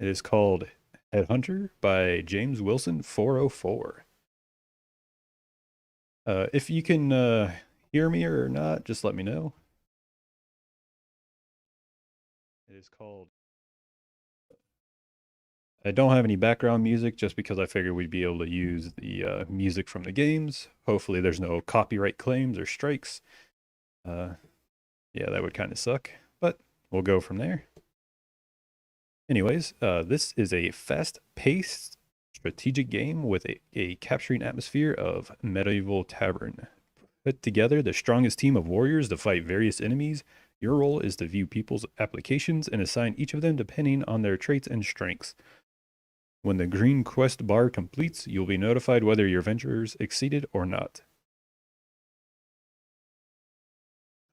It is called Headhunter by James Wilson 404. If you can hear me or not, just let me know. It is called. I don't have any background music just because I figured we'd be able to use the music from the games. Hopefully, there's no copyright claims or strikes. Uh, yeah, that would kind of suck, but we'll go from there. Anyways, this is a fast-paced strategic game with a capturing atmosphere of medieval tavern. Put together the strongest team of warriors to fight various enemies. Your role is to view people's applications and assign each of them depending on their traits and strengths. When the green quest bar completes, you'll be notified whether your ventures exceeded or not.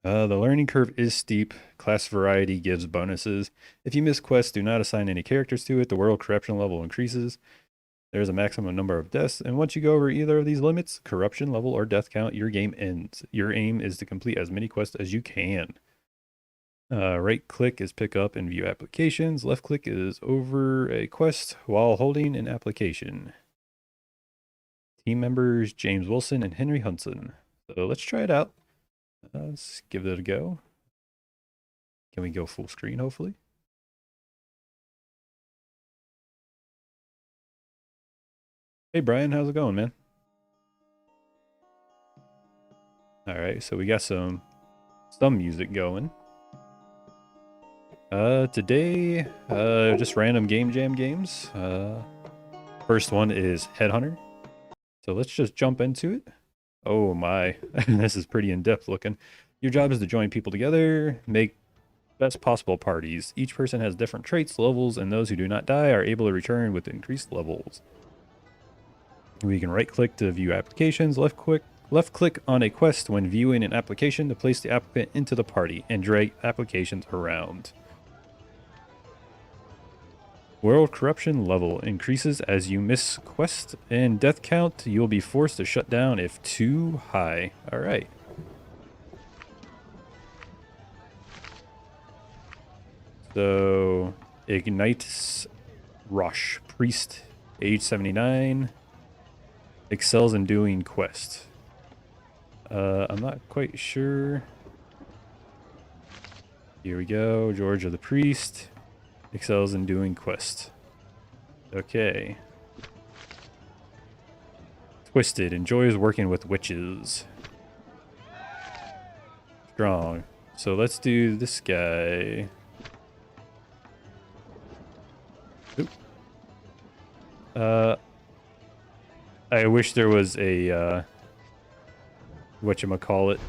The learning curve is steep. Class variety gives bonuses. If you miss quests, do not assign any characters to it. The world corruption level increases. There's a maximum number of deaths, and once you go over either of these limits, corruption level or death count, your game ends. Your aim is to complete as many quests as you can. Right click is pick up and view applications. Left click is over a quest while holding an application. Team members James Wilson and Henry Hudson. So let's try it out. Let's give it a go. Can we go full screen, hopefully? Hey, Brian, how's it going, man? All right, so we got some music going. Today, just random game jam games. First one is Headhunter. So let's just jump into it. Oh my, this is pretty in-depth looking. Your job is to join people together, make best possible parties. Each person has different traits, levels, and those who do not die are able to return with increased levels. We can right-click to view applications, left-click on a quest when viewing an application to place the applicant into the party, and drag applications around. World corruption level increases as you miss quest, and death count you'll be forced to shut down if too high. All right. So ignites Rush Priest, age 79, excels in doing quest. I'm not quite sure. Here we go. Georgia the Priest. Excels in doing quest. Okay. Twisted. Enjoys working with witches. Strong. So let's do this guy. Oop. I wish there was a, whatchamacallit.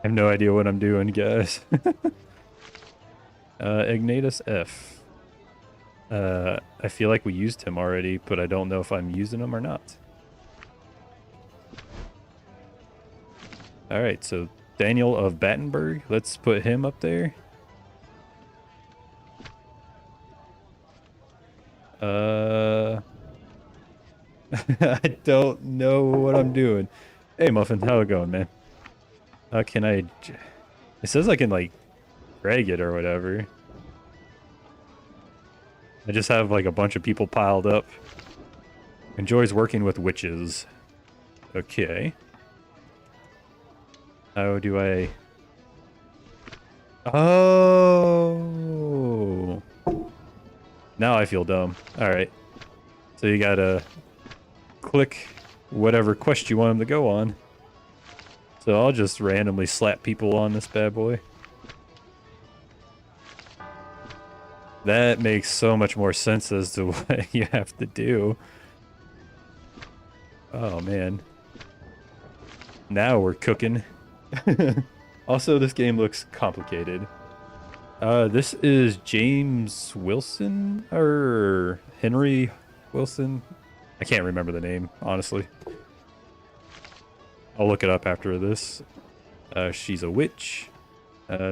I have no idea what I'm doing, guys. Ignatus F. I feel like we used him already, but I don't know if I'm using him or not. Alright, so Daniel of Battenberg. Let's put him up there. I don't know what I'm doing. Hey, Muffin, how it going, man? Can I... It says I can, like, drag it or whatever. I just have, like, a bunch of people piled up. Enjoys working with witches. Okay. How do I... Oh! Now I feel dumb. Alright. So you gotta click whatever quest you want them to go on. So I'll just randomly slap people on this bad boy. That makes so much more sense as to what you have to do. Oh man. Now we're cooking. Also, this game looks complicated. This is James Wilson or Henry Wilson. I can't remember the name, honestly. I'll look it up after this. She's a witch.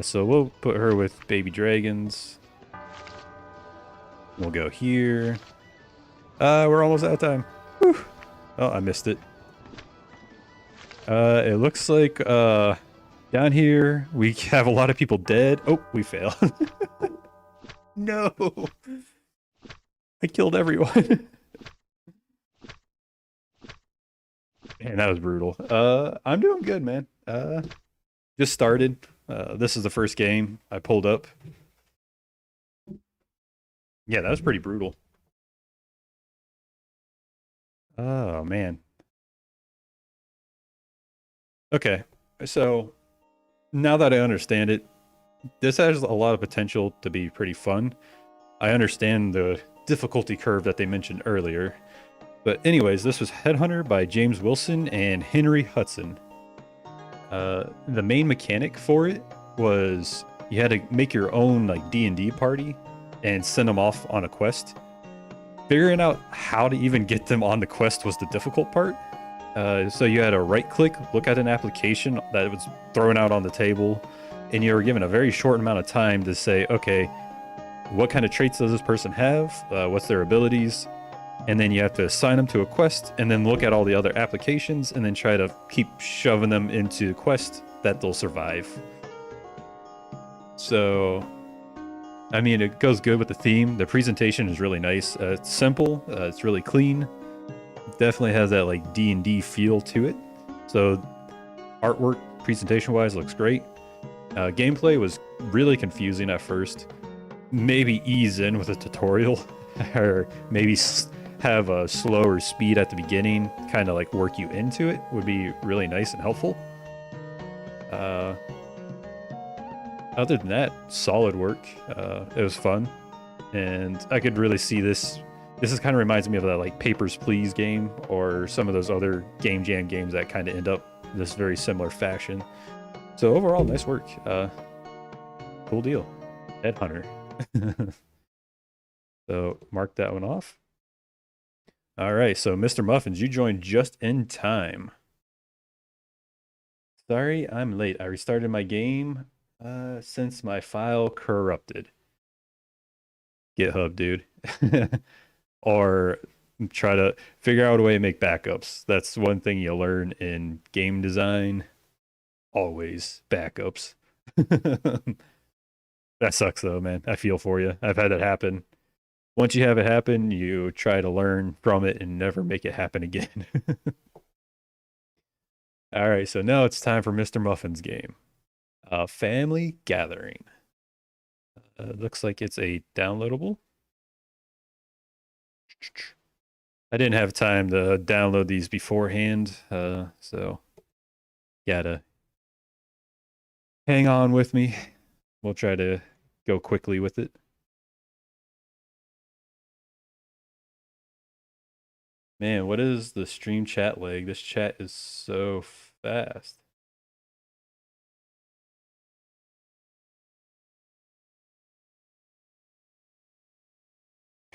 So we'll put her with baby dragons. We'll go here. We're almost out of time. Whew. Oh, I missed it. It looks like down here we have a lot of people dead. Oh, we fail. No, I killed everyone. Man, that was brutal. I'm doing good, man. Just started. This is the first game I pulled up. Yeah, that was pretty brutal. Oh man. Okay. So now that I understand it, this has a lot of potential to be pretty fun. I understand the difficulty curve that they mentioned earlier. But anyways, this was Headhunter by James Wilson and Henry Hudson. The main mechanic for it was you had to make your own like D&D party and send them off on a quest. Figuring out how to even get them on the quest was the difficult part. So you had to right click, look at an application that was thrown out on the table, and you were given a very short amount of time to say, okay, what kind of traits does this person have? What's their abilities? And then you have to assign them to a quest and then look at all the other applications and then try to keep shoving them into quest that they'll survive. So, I mean, it goes good with the theme. The presentation is really nice. It's simple. It's really clean. Definitely has that like D&D feel to it. So, artwork, presentation-wise, looks great. Gameplay was really confusing at first. Maybe ease in with a tutorial, or maybe have a slower speed at the beginning, kind of like work you into it, would be really nice and helpful. Other than that, solid work. It was fun, and I could really see this. This is kind of reminds me of that like Papers, Please game, or some of those other game jam games that kind of end up this very similar fashion. So overall, nice work. Cool deal. Headhunter. So mark that one off. All right, so Mr. Muffins, you joined just in time. Sorry, I'm late. I restarted my game since my file corrupted. GitHub, dude. Or try to figure out a way to make backups. That's one thing you learn in game design. Always backups. That sucks though, man. I feel for you. I've had it happen. Once you have it happen, you try to learn from it and never make it happen again. All right, so now it's time for Mr. Muffin's game. Family Gathering. Looks like it's a downloadable. I didn't have time to download these beforehand, so gotta hang on with me. We'll try to go quickly with it. Man, what is the stream chat lag? This chat is so fast.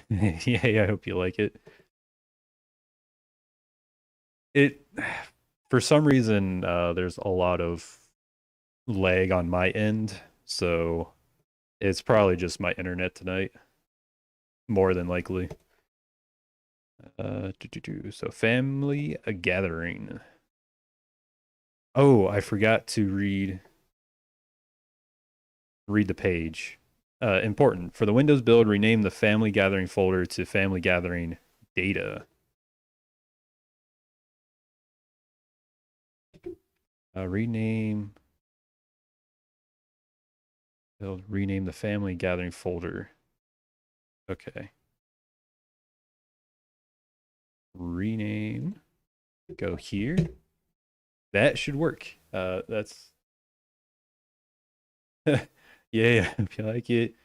Yeah, I hope you like it. It, for some reason, there's a lot of lag on my end, so it's probably just my internet tonight, more than likely. So family a gathering. Oh, I forgot to read the page. Important. For the Windows build, rename the family gathering folder to family gathering data. Rename the family gathering folder. Okay. Rename. Go here. That should work. That's yeah, if you like it.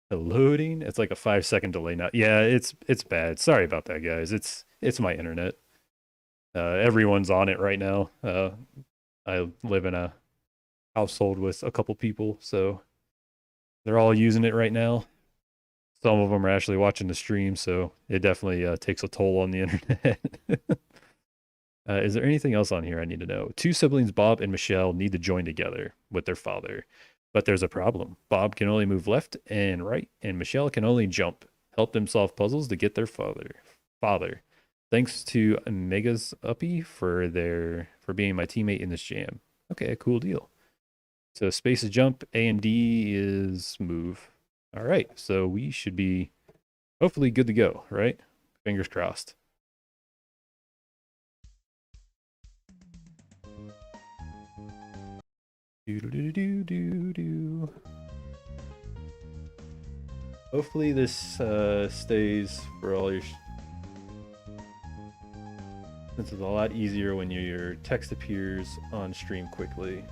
The loading, it's like a 5-second delay now. Yeah, it's bad. Sorry about that, guys. It's my internet. Everyone's on it right now. I live in a household with a couple people, so they're all using it right now. Some of them are actually watching the stream, so it definitely takes a toll on the internet. Is there anything else on here I need to know? Two siblings, Bob and Michelle, need to join together with their father. But there's a problem. Bob can only move left and right, and Michelle can only jump. Help them solve puzzles to get their father. Thanks to Mega's Uppy for being my teammate in this jam. Okay, cool deal. So space is jump, A and D is move. All right, so we should be hopefully good to go, right? Fingers crossed. Do. Hopefully this stays for all your... This is a lot easier when your text appears on stream quickly.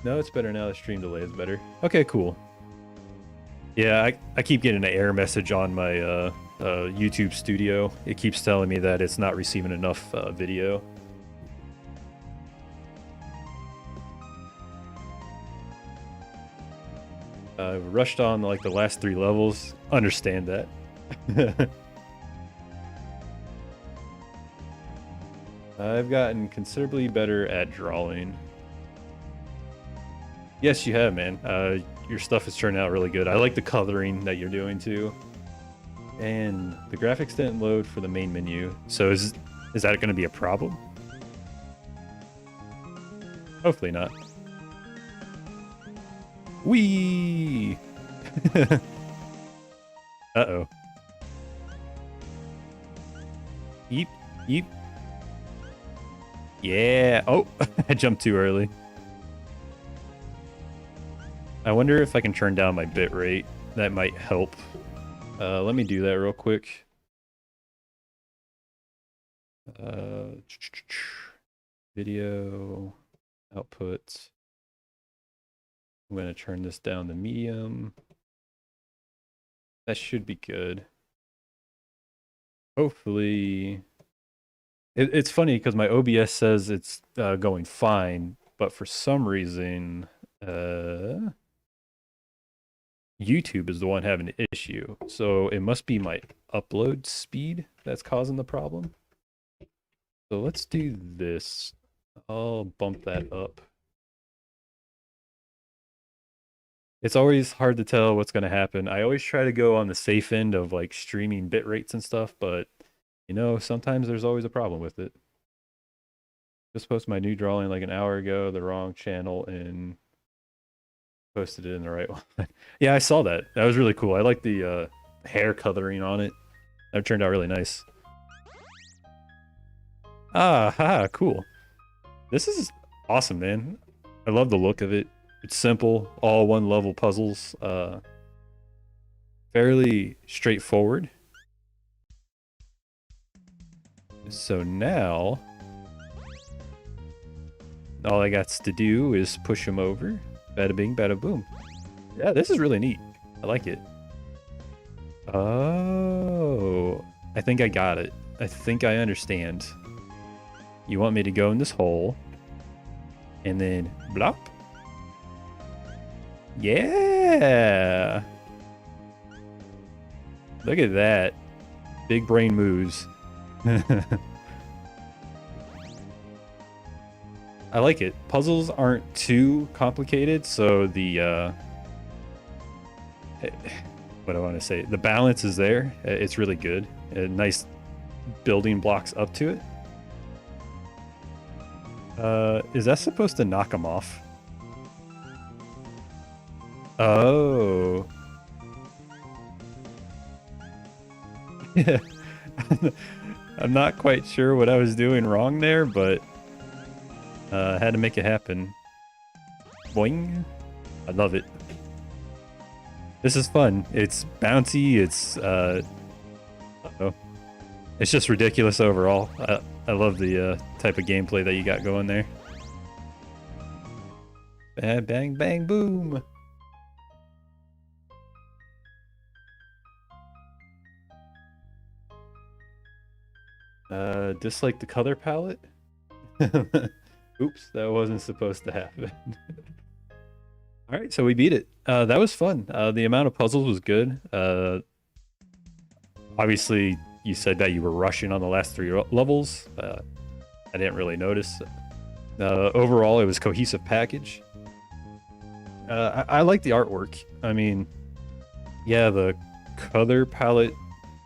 No, it's better now. The stream delay is better. Okay, cool. Yeah, I keep getting an error message on my YouTube Studio. It keeps telling me that it's not receiving enough video. I've rushed on like the last 3 levels. Understand that. I've gotten considerably better at drawing. Yes, you have, man. Your stuff is turning out really good. I like the coloring that you're doing too. And the graphics didn't load for the main menu. So is that going to be a problem? Hopefully not. Whee! Uh-oh. Yeep, yeep. Yeah. Oh, I jumped too early. I wonder if I can turn down my bit rate. That might help. Let me do that real quick. Video output. I'm going to turn this down to medium. That should be good. Hopefully... It's funny because my OBS says it's going fine, but for some reason, YouTube is the one having an issue. So it must be my upload speed that's causing the problem. So let's do this. I'll bump that up. It's always hard to tell what's going to happen. I always try to go on the safe end of like streaming bit rates and stuff, but you know, sometimes there's always a problem with it. Just posted my new drawing like an hour ago, the wrong channel, and posted it in the right one. Yeah, I saw that. That was really cool. I like the hair coloring on it. That turned out really nice. Ah, haha, cool. This is awesome, man. I love the look of it. It's simple, all one level puzzles. Fairly straightforward. So now, all I got to do is push him over. Bada bing, bada boom. Yeah, this is really neat. I like it. Oh, I think I got it. I think I understand. You want me to go in this hole and then blop? Yeah. Look at that. Big brain moves. I like it. Puzzles aren't too complicated, so the what do I want to say? The balance is there. It's really good. Nice building blocks up to it. Is that supposed to knock them off? Oh. I'm not quite sure what I was doing wrong there, but I had to make it happen. Boing. I love it. This is fun. It's bouncy. It's it's just ridiculous overall. I love the type of gameplay that you got going there. Bang, bang, bang, boom. Dislike the color palette? Oops, that wasn't supposed to happen. All right, so we beat it. That was fun. The amount of puzzles was good. Obviously, you said that you were rushing on the last 3 levels. I didn't really notice. Overall, it was a cohesive package. I like the artwork. I mean, yeah, the color palette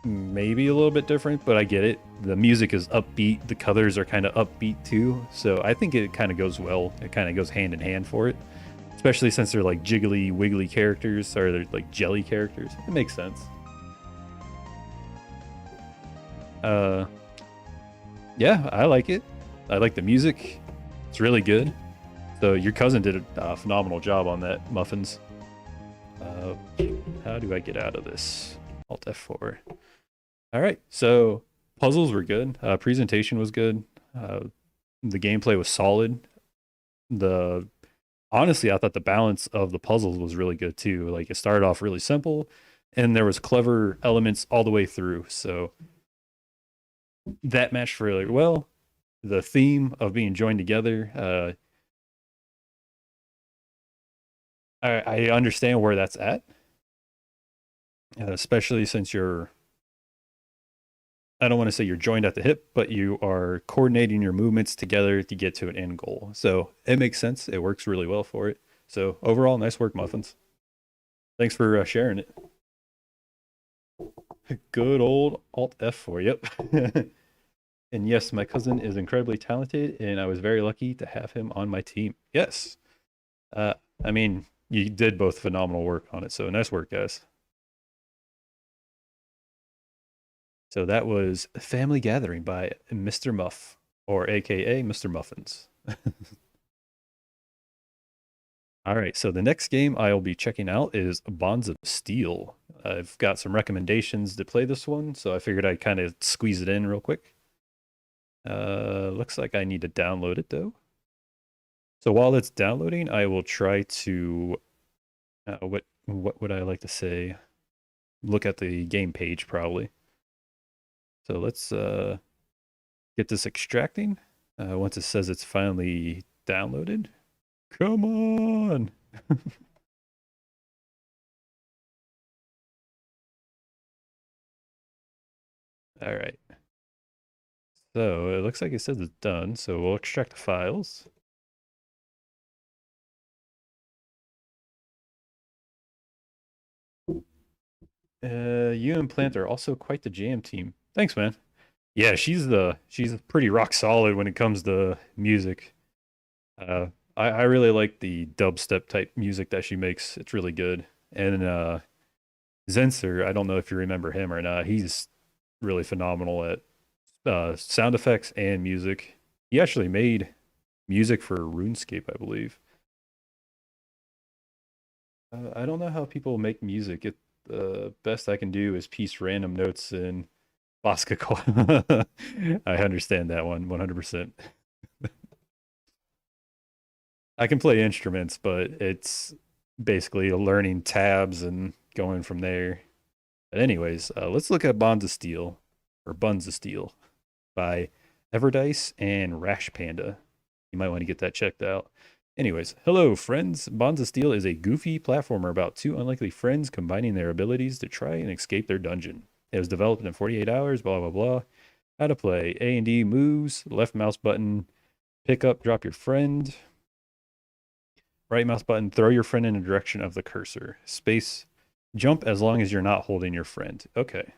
maybe a little bit different, but I get it. The music is upbeat. The colors are kind of upbeat too. So I think it kind of goes well. It kind of goes hand in hand for it. especially since they're like jiggly, wiggly characters, or they're like jelly characters. It makes sense. Uh, yeah, I like it. I like the music. It's really good. So your cousin did a phenomenal job on that, Muffins. How do I get out of this? Alt F4. All right, so puzzles were good. Presentation was good. The gameplay was solid. The honestly, I thought the balance of the puzzles was really good too. Like it started off really simple, and there was clever elements all the way through. So that matched really well. The theme of being joined together. I understand where that's at, especially since you're. I don't want to say you're joined at the hip, but you are coordinating your movements together to get to an end goal. So it makes sense. It works really well for it. So overall, nice work, Muffins. Thanks for sharing it. Good old Alt F4. Yep. And yes, my cousin is incredibly talented, and I was very lucky to have him on my team. Yes. Uh, I mean, you did both phenomenal work on it. So nice work, guys. So that was Family Gathering by Mr. Muff, or AKA Mr. Muffins. All right, so the next game I'll be checking out is Bonds of Steel. I've got some recommendations to play this one, so I figured I'd kind of squeeze it in real quick. Looks like I need to download it though. So while it's downloading, I will try to what would I like to say? Look at the game page probably. So let's get this extracting. Once it says it's finally downloaded. Come on. All right. So it looks like it says it's done. So we'll extract the files. You and Plant are also quite the jam team. Thanks, man. Yeah, she's pretty rock solid when it comes to music. Uh, I really like the dubstep type music that she makes. It's really good. And Zenser, I don't know if you remember him or not. He's really phenomenal at sound effects and music. He actually made music for RuneScape, I believe. I don't know how people make music. The best I can do is piece random notes in Bosca. I understand that one 100%. I can play instruments, but it's basically learning tabs and going from there. But anyways, let's look at Bonds of Steel or Buns of Steel by Everdice and Rash Panda. You might want to get that checked out. Anyways, hello friends. Bonds of Steel is a goofy platformer about two unlikely friends combining their abilities to try and escape their dungeon. It was developed in 48 hours, blah, blah, blah. How to play. A and D moves, left mouse button, pick up, drop your friend. Right mouse button, throw your friend in the direction of the cursor. Space, jump as long as you're not holding your friend. Okay.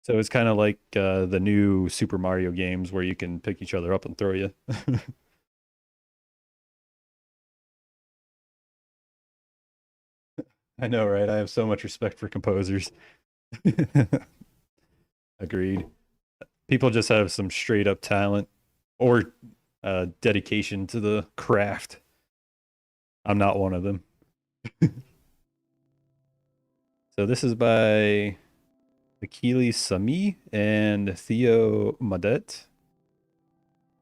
So it's kind of like the new Super Mario games where you can pick each other up and throw you. I know, right? I have so much respect for composers. Agreed. People just have some straight up talent or dedication to the craft. I'm not one of them. So this is by Akili Sami and Theo Madet.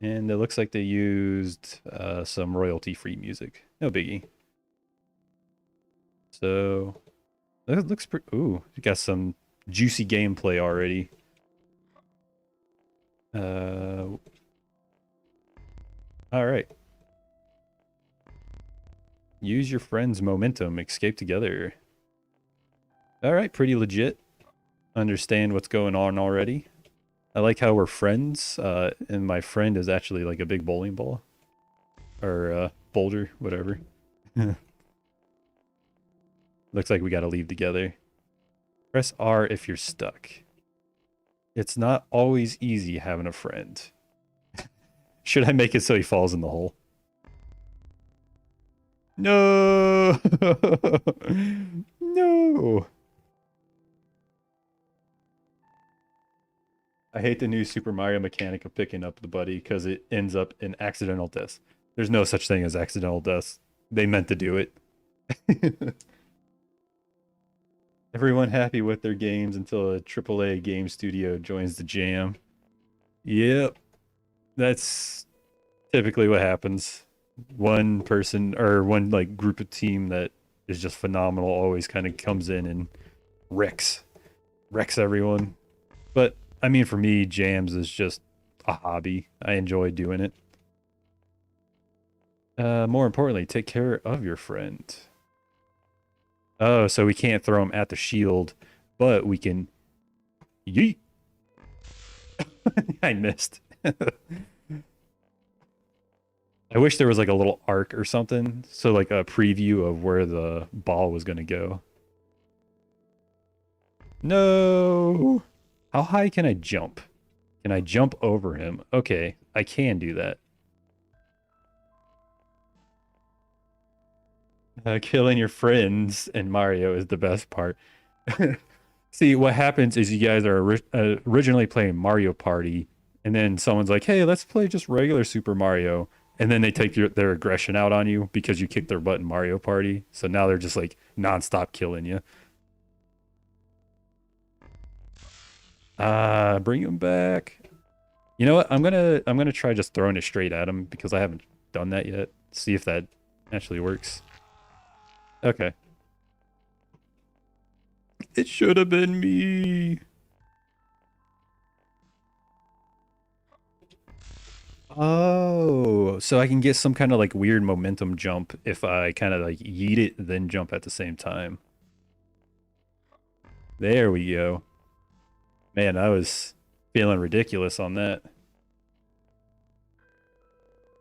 And it looks like they used some royalty-free music. No biggie. So it looks pretty. Ooh, you got some juicy gameplay already. All right. Use your friend's momentum. Escape together. All right, pretty legit. Understand what's going on already. I like how we're friends, and my friend is actually like a big bowling ball. Or boulder, whatever. Looks like we gotta leave together. Press R if you're stuck. It's not always easy having a friend. Should I make it so he falls in the hole? No. No. I hate the new Super Mario mechanic of picking up the buddy because it ends up in accidental deaths. There's no such thing as accidental deaths. They meant to do it. Everyone happy with their games until a AAA game studio joins the jam. Yep, that's typically what happens. One person or one like group of team that is just phenomenal always kind of comes in and wrecks everyone. But I mean, for me, jams is just a hobby. I enjoy doing it. More importantly, take care of your friend. Oh, so we can't throw him at the shield, but we can yeet. I missed. I wish there was like a little arc or something, so like a preview of where the ball was gonna go. No. How high can I jump? Can I jump over him? Okay, I can do that. Killing your friends in Mario is the best part. See, what happens is you guys are originally playing Mario Party, and then someone's like, "Hey, let's play just regular Super Mario," and then they take their aggression out on you because you kicked their butt in Mario Party. So now they're just like nonstop killing you. Bring him back. You know what? I'm gonna try just throwing it straight at him because I haven't done that yet. See if that actually works. Okay. It should have been me. Oh, so I can get some kind of like weird momentum jump if I kind of like yeet it, then jump at the same time. There we go. Man, I was feeling ridiculous on that.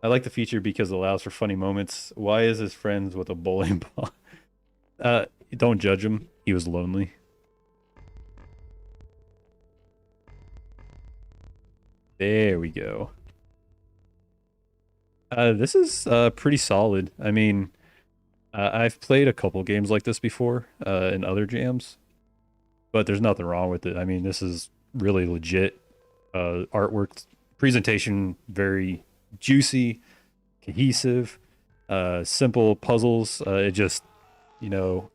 I like the feature because it allows for funny moments. Why is his friends with a bowling ball? Uh, don't judge him. He was lonely. There we go. This is pretty solid. I mean, I've played a couple games like this before in other jams, but there's nothing wrong with it. I mean, this is really legit. Artwork, presentation, very juicy, cohesive, simple puzzles. It just, you know,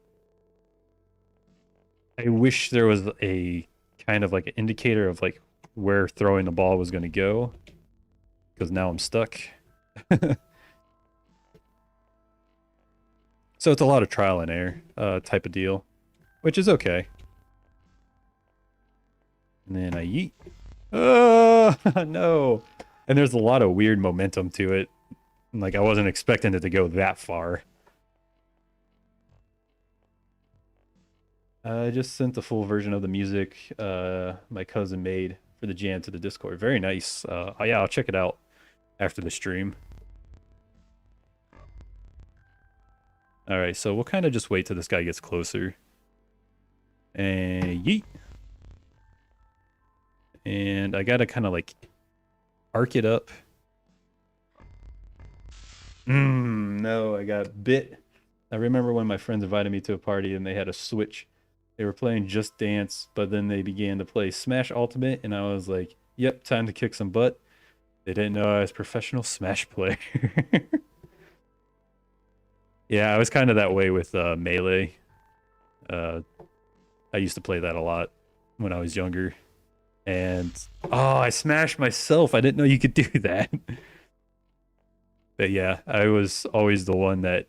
I wish there was a kind of like an indicator of like where throwing the ball was going to go, because now I'm stuck. So it's a lot of trial and error type of deal, which is okay. And then I yeet. Oh, no. And there's a lot of weird momentum to it. Like, I wasn't expecting it to go that far. I just sent the full version of the music my cousin made for the jam to the Discord. Very nice. Oh, yeah, I'll check it out after the stream. All right, so we'll kind of just wait till this guy gets closer. And yeet. And I gotta kind of like arc it up. No, I got bit. I remember when my friends invited me to a party and they had a Switch. They were playing Just Dance, but then they began to play Smash Ultimate, and I was like, yep, time to kick some butt. They didn't know I was a professional Smash player. Yeah, I was kind of that way with Melee. Uh, I used to play that a lot when I was younger. And, oh, I smashed myself. I didn't know you could do that. But yeah, I was always the one that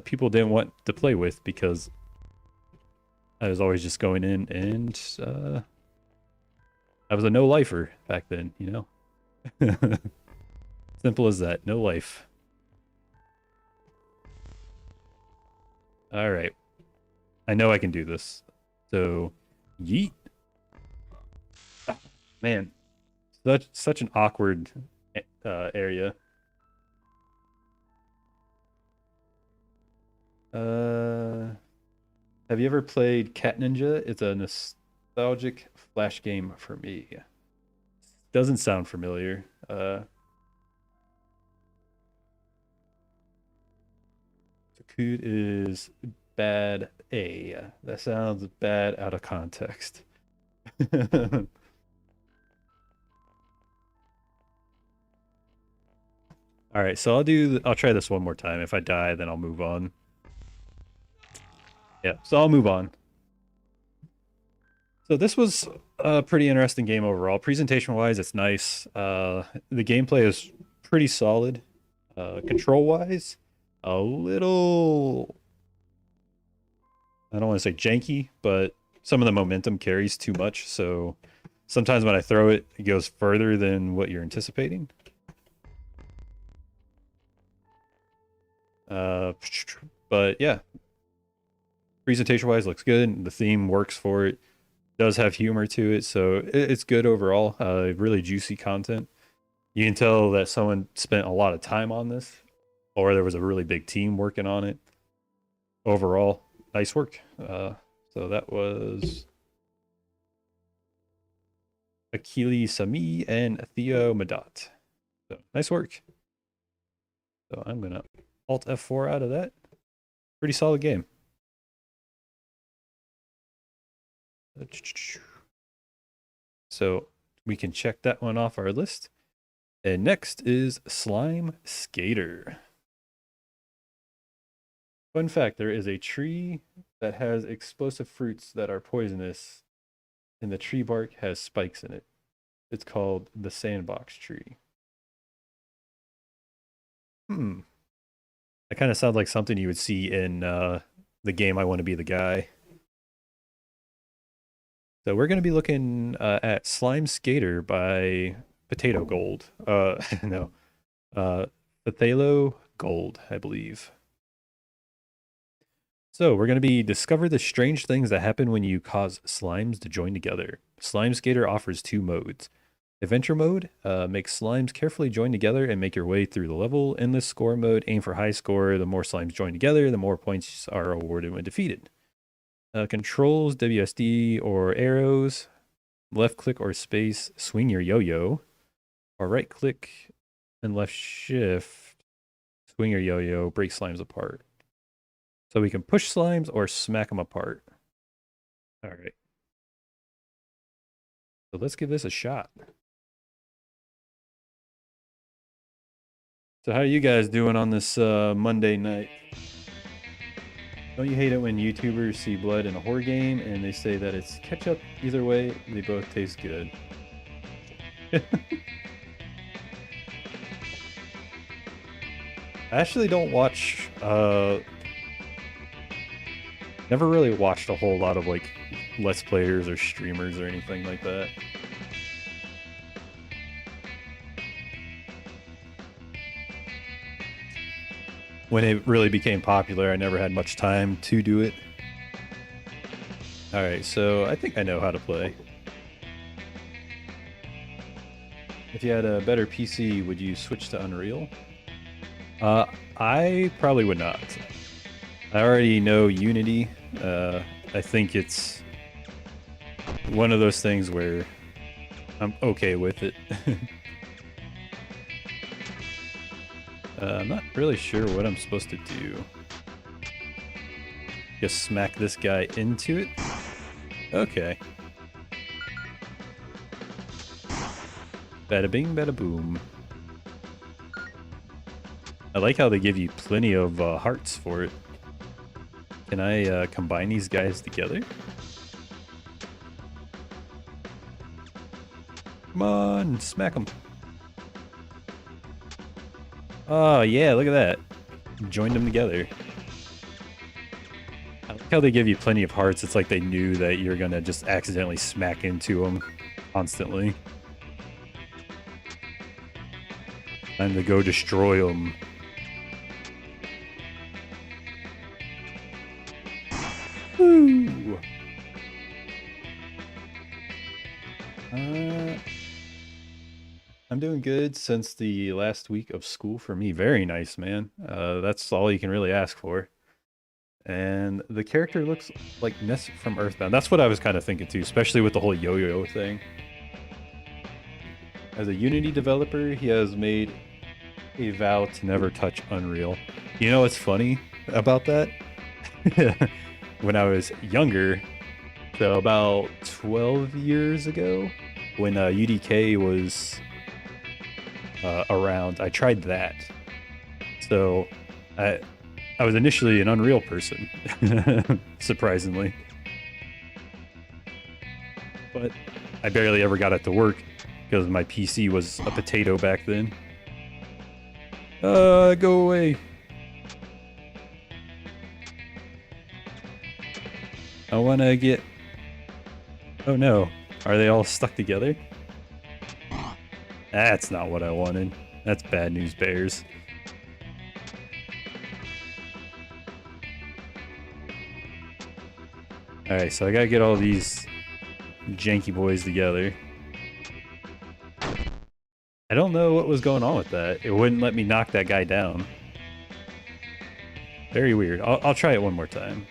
people didn't want to play with because I was always just going in and I was a no-lifer back then, you know? Simple as that. No life. All right. I know I can do this. So, yeet. Man, such an awkward area. Uh, have you ever played Cat Ninja? It's a nostalgic flash game for me. Doesn't sound familiar. Food is bad A. That sounds bad out of context. All right, so I'll try this one more time. If I die, then I'll move on. Yeah, so I'll move on. So this was a pretty interesting game overall. Presentation-wise, it's nice. The gameplay is pretty solid. Control-wise, a little, I don't want to say janky, but some of the momentum carries too much. So sometimes when I throw it, it goes further than what you're anticipating. But yeah, presentation-wise, looks good. The theme works for it. Does have humor to it, so it's good overall. Really juicy content. You can tell that someone spent a lot of time on this, or there was a really big team working on it. Overall, nice work. So that was Akili Sami and Theo Madat. So nice work. So I'm gonna Alt F4 out of that. Pretty solid game. So we can check that one off our list. And next is Slime Skater. Fun fact, there is a tree that has explosive fruits that are poisonous, and the tree bark has spikes in it. It's called the sandbox tree. That kind of sounds like something you would see in the game I Want to Be the Guy. So we're going to be looking at Slime Skater by Potato Gold. No. Potato Gold, I believe. So we're going to be discover the strange things that happen when you cause slimes to join together. Slime Skater offers two modes. Adventure mode makes slimes carefully join together and make your way through the level. Endless score mode, aim for high score. The more slimes join together, the more points are awarded when defeated. Controls, WSD or arrows. Left click or space, swing your yo-yo. Or right click and left shift, swing your yo-yo, break slimes apart. So we can push slimes or smack them apart. All right. So let's give this a shot. So how are you guys doing on this Monday night? Don't you hate it when YouTubers see blood in a horror game and they say that it's ketchup? Either way, they both taste good. I actually don't watch, never really watched a whole lot of like Let's Players or streamers or anything like that. When it really became popular, I never had much time to do it. Alright, so I think I know how to play. If you had a better PC, would you switch to Unreal? I probably would not. I already know Unity. I think it's one of those things where I'm okay with it. I'm not really sure what I'm supposed to do. Just smack this guy into it? Okay. Bada bing, bada boom. I like how they give you plenty of hearts for it. Can I combine these guys together? Come on, smack them. Oh yeah, look at that. Joined them together. I like how they give you plenty of hearts. It's like they knew that you're gonna just accidentally smack into them constantly. Time to go destroy them. Woo! I'm doing good since the last week of school for me. Very nice, man. That's all you can really ask for. And the character looks like Ness from Earthbound. That's what I was kind of thinking too, especially with the whole yo-yo thing. As a Unity developer, he has made a vow to never touch Unreal. You know what's funny? about that. When I was younger, so about 12 years ago, when UDK was around, I tried that. So I I was initially an Unreal person, surprisingly, but I barely ever got it to work because my PC was a potato back then. Go away. I want to get. Oh no. Are they all stuck together? That's not what I wanted. That's bad news, bears. Alright, so I gotta get all these janky boys together. I don't know what was going on with that. It wouldn't let me knock that guy down. Very weird. I'll try it one more time.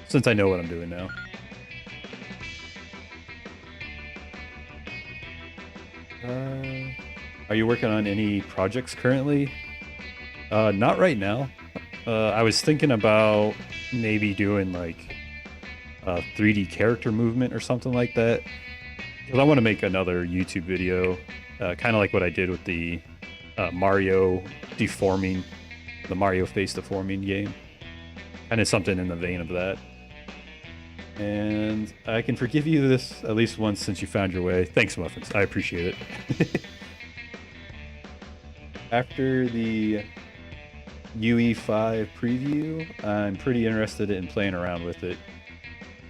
Since I know what I'm doing now. Are you working on any projects currently? Not right now. I was thinking about maybe doing like a 3D character movement or something like that. Because I want to make another YouTube video, kind of like what I did with the Mario deforming, the Mario face deforming game. Kind of something in the vein of that. And I can forgive you this at least once since you found your way. Thanks, Muffins. I appreciate it. After the UE5 preview, I'm pretty interested in playing around with it.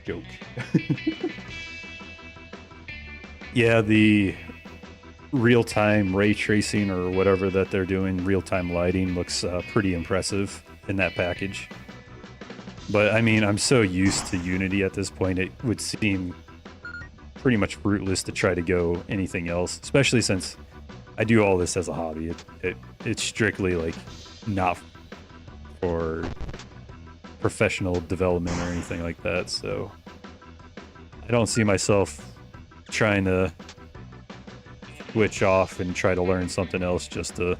Joke. Yeah, the real-time ray tracing or whatever that they're doing, real-time lighting, looks pretty impressive in that package. But I mean, I'm so used to Unity at this point, it would seem pretty much fruitless to try to go anything else, especially since I do all this as a hobby. It's strictly like not for professional development or anything like that, so I don't see myself trying to switch off and try to learn something else just to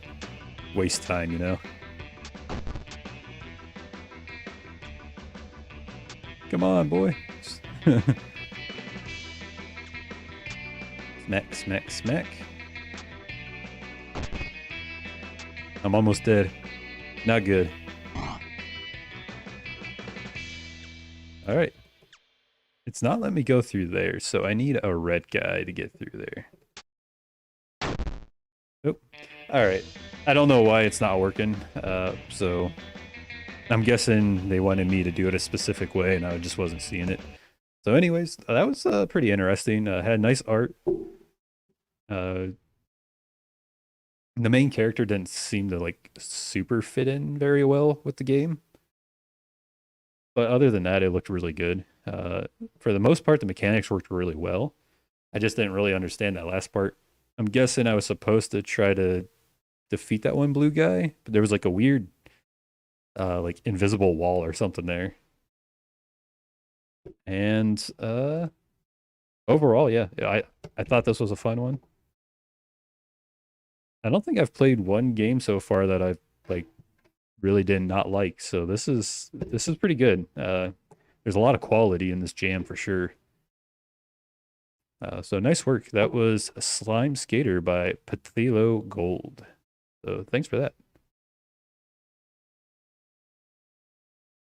waste time, you know? Come on, boy. Smack, smack, smack. I'm almost dead. Not good. Alright. It's not letting me go through there, so I need a red guy to get through there. Oh. Alright. I don't know why it's not working, so I'm guessing they wanted me to do it a specific way, and I just wasn't seeing it. So anyways, that was pretty interesting. Had nice art. The main character didn't seem to like super fit in very well with the game. But other than that, it looked really good. For the most part, the mechanics worked really well. I just didn't really understand that last part. I'm guessing I was supposed to try to defeat that one blue guy, but there was like a weird like invisible wall or something there. And overall, yeah, I thought this was a fun one. I don't think I've played one game so far that I've like really did not like. So this is pretty good. There's a lot of quality in this jam for sure. So nice work. That was Slime Skater by Patilo Gold. So thanks for that.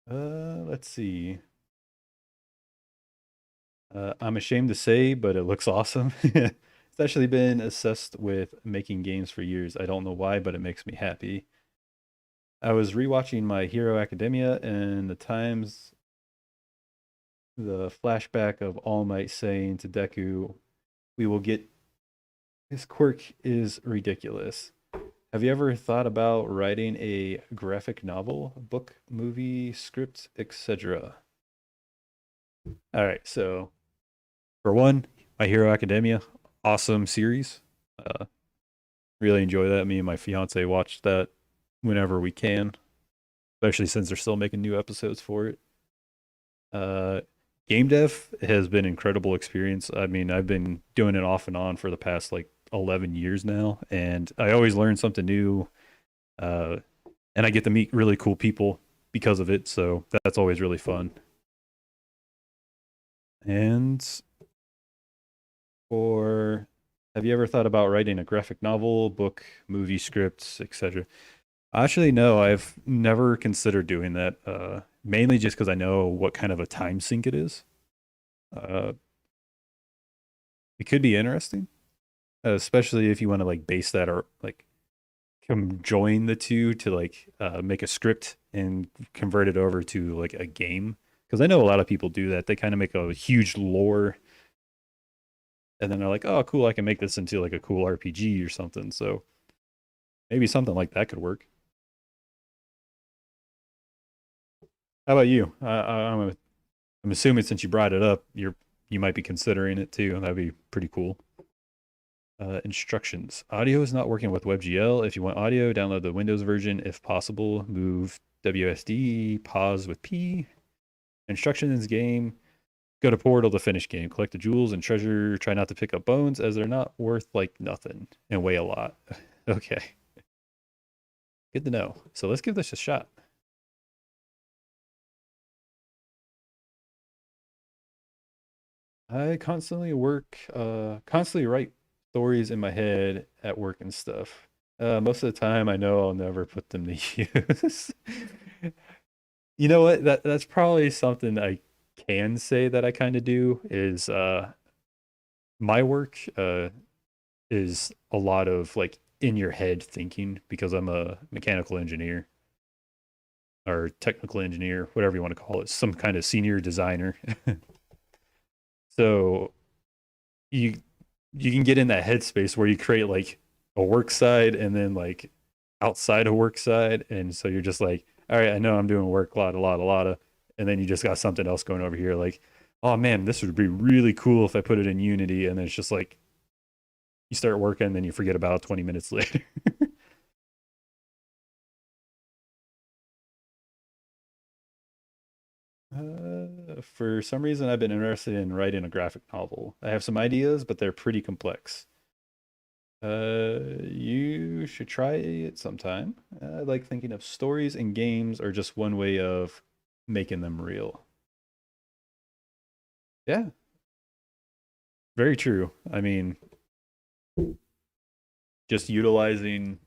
Let's see. I'm ashamed to say, but it looks awesome. It's actually been assessed with making games for years. I don't know why, but it makes me happy. I was rewatching My Hero Academia and the flashback of All Might saying to Deku, "We will get his quirk is ridiculous." Have you ever thought about writing a graphic novel, book, movie, script, etc.? All right, so for one, My Hero Academia, awesome series. Uh, really enjoy that. Me and my fiance watch that whenever we can, especially since they're still making new episodes for it. Uh, Game dev has been incredible experience. I mean, I've been doing it off and on for the past like 11 years now, and I always learn something new. Uh, and I get to meet really cool people because of it. So that's always really fun. And for have you ever thought about writing a graphic novel, book, movie scripts, etc.? Actually, no, I've never considered doing that. Mainly just because I know what kind of a time sink it is. Uh, it could be interesting, especially if you want to like base that or like join the two to like make a script and convert it over to like a game. Because I know a lot of people do that. They kind of make a huge lore, and then they're like, "Oh, cool! I can make this into like a cool RPG or something." So maybe something like that could work. How about you? I'm assuming since you brought it up, you might be considering it too, and that'd be pretty cool. Instructions. Audio is not working with WebGL. If you want audio, download the Windows version if possible. Move WSD, pause with P. Instructions game. Go to portal to finish game. Collect the jewels and treasure. Try not to pick up bones as they're not worth like nothing and weigh a lot. Okay, good to know. So let's give this a shot. I constantly write stories in my head at work and stuff. Most of the time, I know I'll never put them to use. You know what? That's probably something I can say that I kind of do is my work is a lot of like in your head thinking because I'm a mechanical engineer or technical engineer, whatever you want to call it, some kind of senior designer. So you you can get in that headspace where you create like a work side and then like outside of work side, and so you're just like, all right, I know I'm doing work a lot of, and then you just got something else going over here, like, oh man, this would be really cool if I put it in Unity, and then it's just like you start working, and then you forget about it 20 minutes later. For some reason, I've been interested in writing a graphic novel. I have some ideas, but they're pretty complex. You should try it sometime. I like thinking of stories and games are just one way of making them real. Yeah, very true. I mean, just utilizing.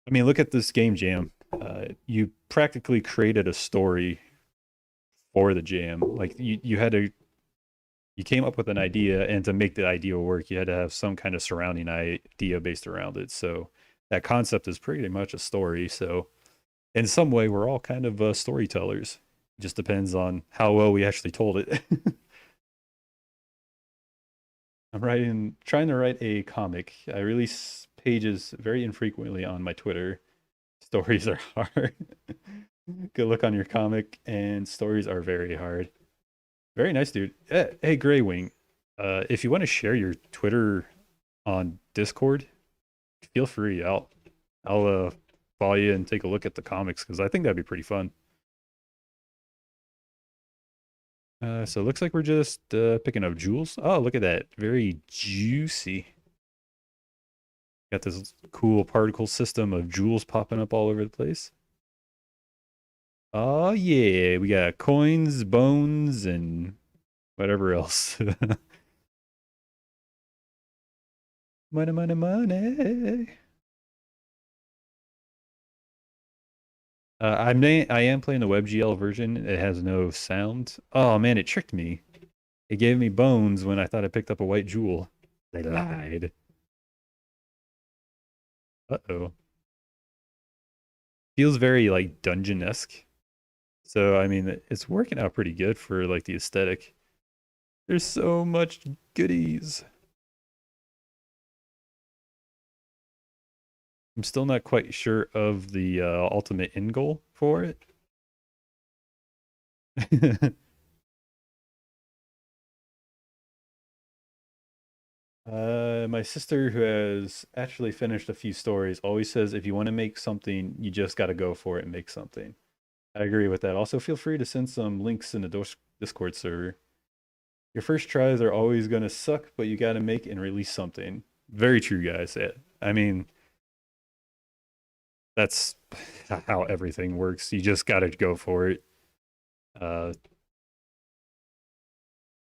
I mean, look at this game jam. You practically created a story for the jam. Like you had to, you came up with an idea, and to make the idea work, you had to have some kind of surrounding idea based around it. So that concept is pretty much a story. So in some way, we're all kind of storytellers. It just depends on how well we actually told it. Trying to write a comic. I release pages very infrequently on my Twitter. Stories are hard. Good look on your comic, and stories are very hard. Very nice, dude. Hey, Gray Wing, if you want to share your Twitter on Discord, feel free. I'll follow you and take a look at the comics because I think that'd be pretty fun. So it looks like we're just picking up jewels. Oh, look at that. Very juicy. Got this cool particle system of jewels popping up all over the place. Oh, yeah. We got coins, bones, and whatever else. Money, money, money. I am playing the WebGL version. It has no sound. Oh man, it tricked me. It gave me bones when I thought I picked up a white jewel. They lied. Uh-oh. Feels very like dungeon-esque. So I mean, it's working out pretty good for like the aesthetic. There's so much goodies. I'm still not quite sure of the ultimate end goal for it. My sister, who has actually finished a few stories, always says if you want to make something, you just got to go for it and make something. I agree with that. Also, feel free to send some links in the Discord server. Your first tries are always going to suck, but you got to make and release something. Very true, guys. I mean, That's how everything works. You just got to go for it. Uh,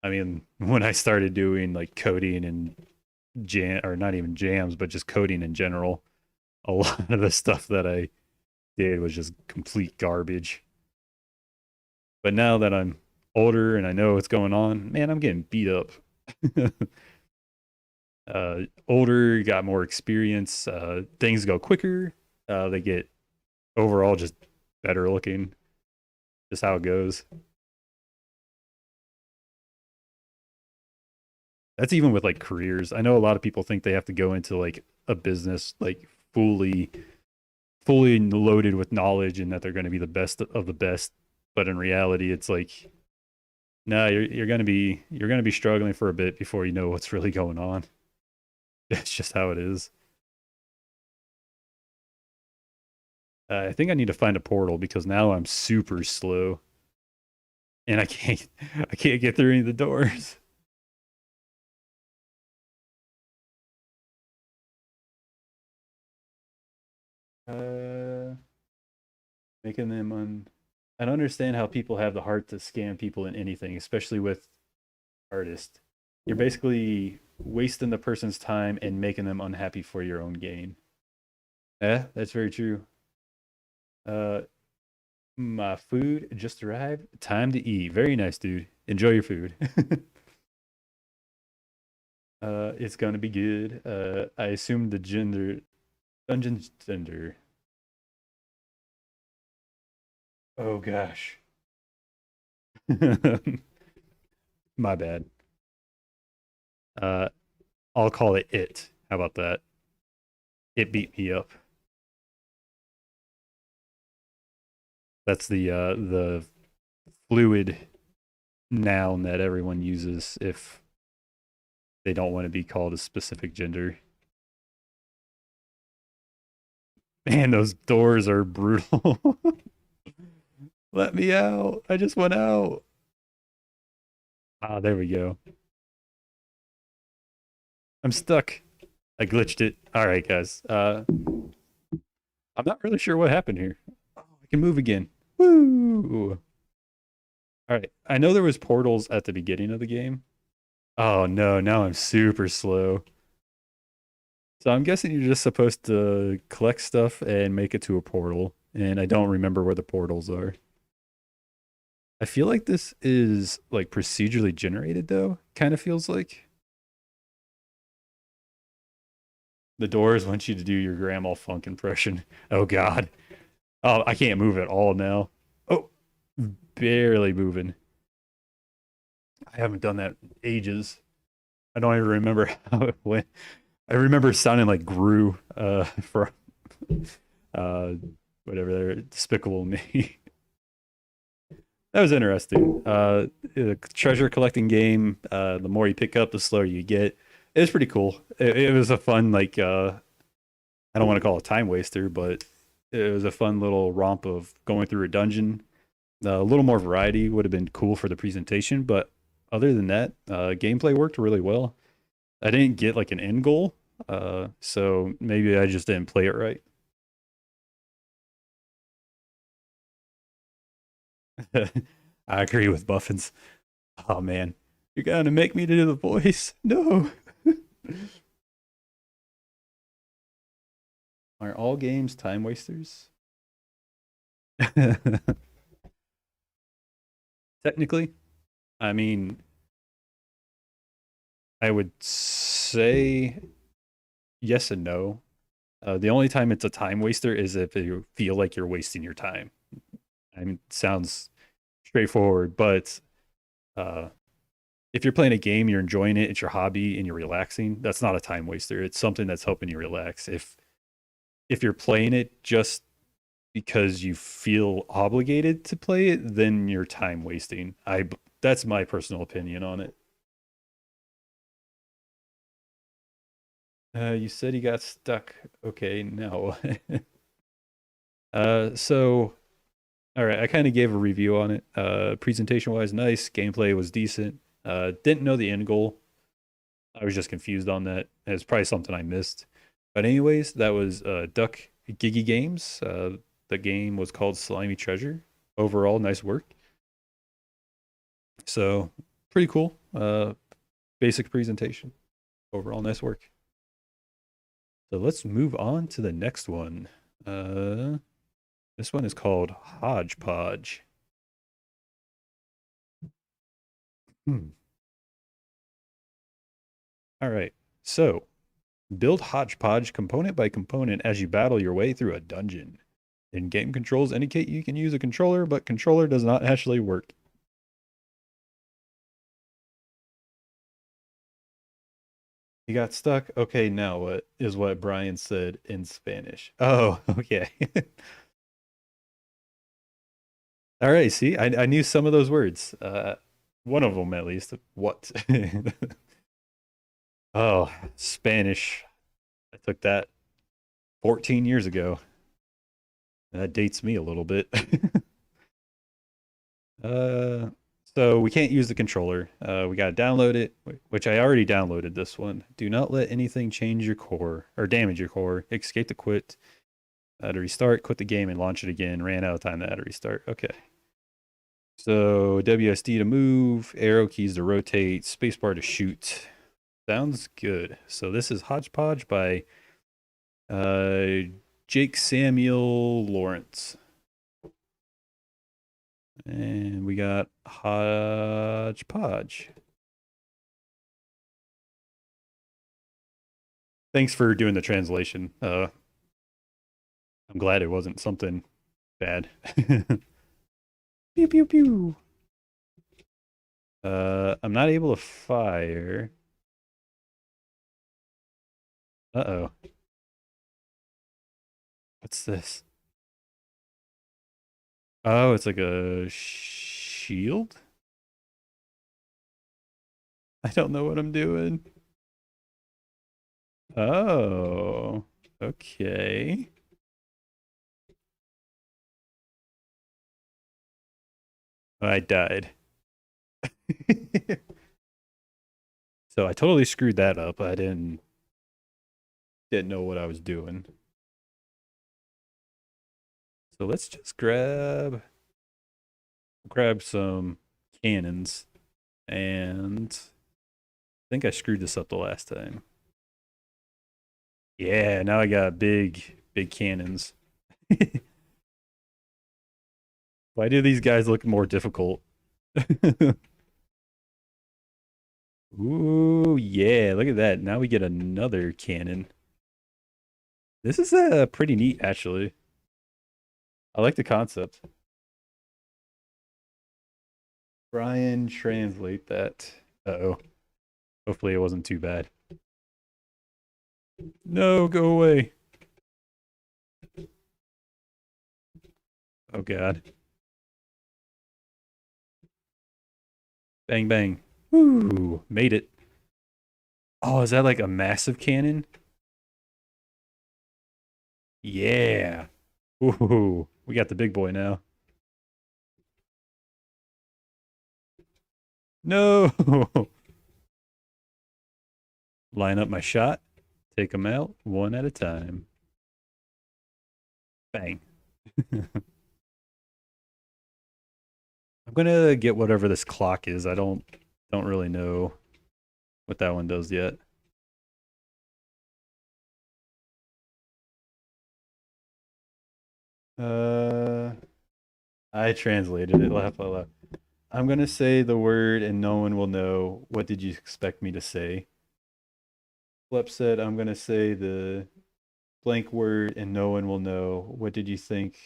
I mean, when I started doing like coding and jam, or not even jams, but just coding in general, a lot of the stuff that I did was just complete garbage. But now that I'm older and I know what's going on, man, I'm getting beat up. Older, got more experience. Things go quicker. They get overall just better looking. Just how it goes. That's even with like careers. I know a lot of people think they have to go into like a business like fully loaded with knowledge and that they're going to be the best of the best. But in reality, it's like, no, you're gonna be struggling for a bit before you know what's really going on. It's just how it is. I think I need to find a portal because now I'm super slow and I can't get through any of the doors. Uh, making them un. I don't understand how people have the heart to scam people in anything, especially with artists. You're basically wasting the person's time and making them unhappy for your own gain. Yeah, that's very true. Uh, my food just arrived. Time to eat. Very nice, dude. Enjoy your food. It's gonna be good. I assume the dungeon's gender. Oh gosh. My bad. Uh, I'll call it it. How about that? It beat me up. That's the fluid noun that everyone uses if they don't want to be called a specific gender. Man, those doors are brutal. Let me out. I just went out. Ah, there we go. I'm stuck. I glitched it. All right, guys. I'm not really sure what happened here. Oh, I can move again. Woo! All right. I know there was portals at the beginning of the game. Oh no, now I'm super slow. So I'm guessing you're just supposed to collect stuff and make it to a portal, and I don't remember where the portals are. I feel like this is like procedurally generated though. Kind of feels like the doors want you to do your grandma funk impression. Oh god. Oh, I can't move at all now. Oh, barely moving. I haven't done that in ages. I don't even remember how it went. I remember sounding like Gru for uh whatever they're despicable me. That was interesting. Treasure collecting game. The more you pick up, the slower you get. It was pretty cool. It was a fun like I don't want to call it a time waster, but it was a fun little romp of going through a dungeon. A little more variety would have been cool for the presentation, but other than that, gameplay worked really well. I didn't get like an end goal, so maybe I just didn't play it right. I agree with Buffins. Oh man, you're gonna make me do the voice. No. Are all games time wasters? Technically, I mean, I would say yes and no. The only time it's a time waster is if you feel like you're wasting your time. I mean, it sounds straightforward, but uh, if you're playing a game, you're enjoying it, it's your hobby, and you're relaxing, that's not a time waster. It's something that's helping you relax. If you're playing it just because you feel obligated to play it, then you're time wasting. I That's my personal opinion on it. You said he got stuck. Okay, no. So all right, I kind of gave a review on it. Presentation wise, nice. Gameplay was decent. Didn't know the end goal. I was just confused on that. It's probably something I missed. But anyways, that was Duck Gigi Games. The game was called Slimy Treasure. Overall, nice work. So pretty cool. Basic presentation. Overall, nice work. So let's move on to the next one. This one is called Hodgepodge. All right. So build Hodgepodge component by component as you battle your way through a dungeon. In-game controls indicate you can use a controller, but controller does not actually work. You got stuck? Okay, now what is what Brian said in Spanish. Oh, okay. All right, see, I knew some of those words. One of them at least. What? Oh, Spanish. I took that 14 years ago. That dates me a little bit. uh, so we can't use the controller. We got to download it, which I already downloaded this one. Do not let anything change your core or damage your core. Escape to quit. To restart, quit the game and launch it again. Ran out of time to add a restart. Okay. So WSD to move, arrow keys to rotate, spacebar to shoot. Sounds good. So this is Hodgepodge by Jake Samuel Lawrence. And we got Hodgepodge. Thanks for doing the translation. I'm glad it wasn't something bad. Pew pew pew. I'm not able to fire. Uh-oh. What's this? Oh, it's like a shield? I don't know what I'm doing. Oh, okay. I died. So I totally screwed that up. I didn't know what I was doing. So let's just grab some cannons, and I think I screwed this up the last time. Yeah, now I got big cannons. Why do these guys look more difficult? Ooh, yeah, look at that. Now we get another cannon. This is pretty neat, actually. I like the concept. Brian, translate that. Uh-oh. Hopefully it wasn't too bad. No, go away. Oh, God. Bang, bang. Woo, made it. Oh, is that like a massive cannon? Yeah. Ooh, we got the big boy now. No. Line up my shot. Take them out one at a time. Bang. I'm gonna get whatever this clock is. I don't really know what that one does yet. Uh, I translated it. Laugh out loud. I'm gonna say the word and no one will know. What did you expect me to say? Flip said I'm gonna say the blank word and no one will know. What did you think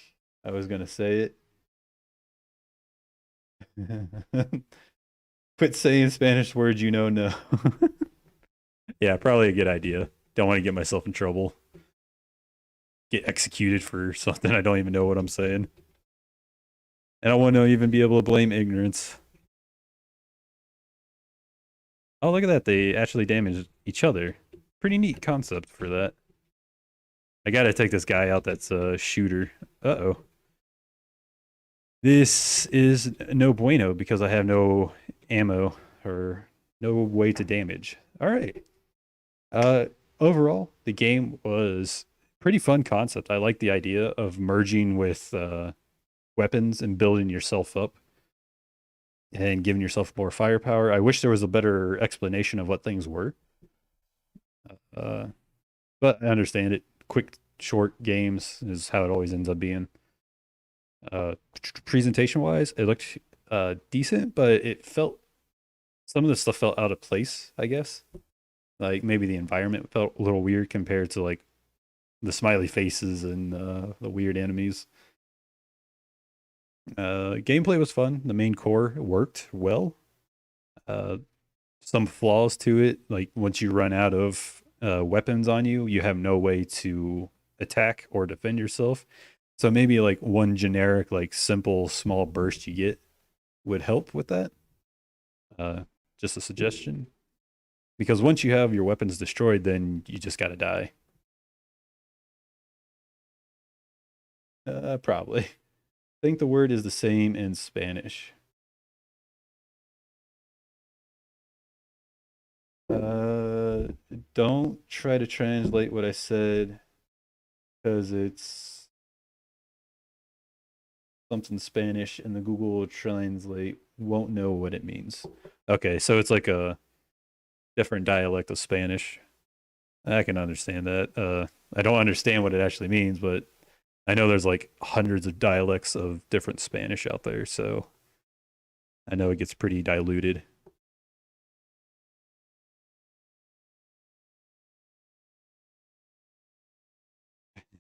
I was gonna say it? Quit saying Spanish words you know no. Yeah, probably a good idea. Don't want to get myself in trouble. Get executed for something I don't even know what I'm saying. And I want to even be able to blame ignorance. Oh, look at that. They actually damage each other. Pretty neat concept for that. I gotta take this guy out that's a shooter. Uh-oh. This is no bueno because I have no ammo or no way to damage. All right. Uh, Overall, the game was Pretty fun concept. I like the idea of merging with weapons and building yourself up and giving yourself more firepower. I wish there was a better explanation of what things were. Uh, but I understand it. Quick, short games is how it always ends up being. Presentation wise, it looked decent, but it felt some of the stuff felt out of place, I guess. Like maybe the environment felt a little weird compared to like the smiley faces and the weird enemies. Gameplay was fun. The main core worked well. Uh, some flaws to it, like once you run out of weapons on you, you have no way to attack or defend yourself. So maybe like one generic, like simple, small burst you get would help with that. Uh, just a suggestion. Because once you have your weapons destroyed, then you just gotta die. Probably. I think the word is the same in Spanish. Uh, don't try to translate what I said because it's something Spanish and the Google Translate won't know what it means. Okay, so it's like a different dialect of Spanish. I can understand that. I don't understand what it actually means, but I know there's like hundreds of dialects of different Spanish out there, so I know it gets pretty diluted.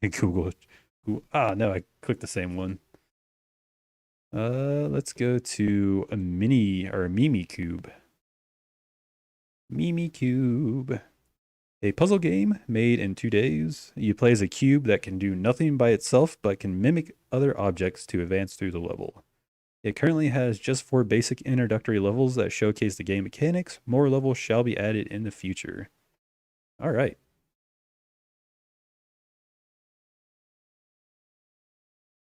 Google. No, I clicked the same one. Let's go to a mini or a Mimi Cube. Mimi Cube. A puzzle game made in 2 days. You play as a cube that can do nothing by itself but can mimic other objects to advance through the level. It currently has just 4 basic introductory levels that showcase the game mechanics. More levels shall be added in the future. All right.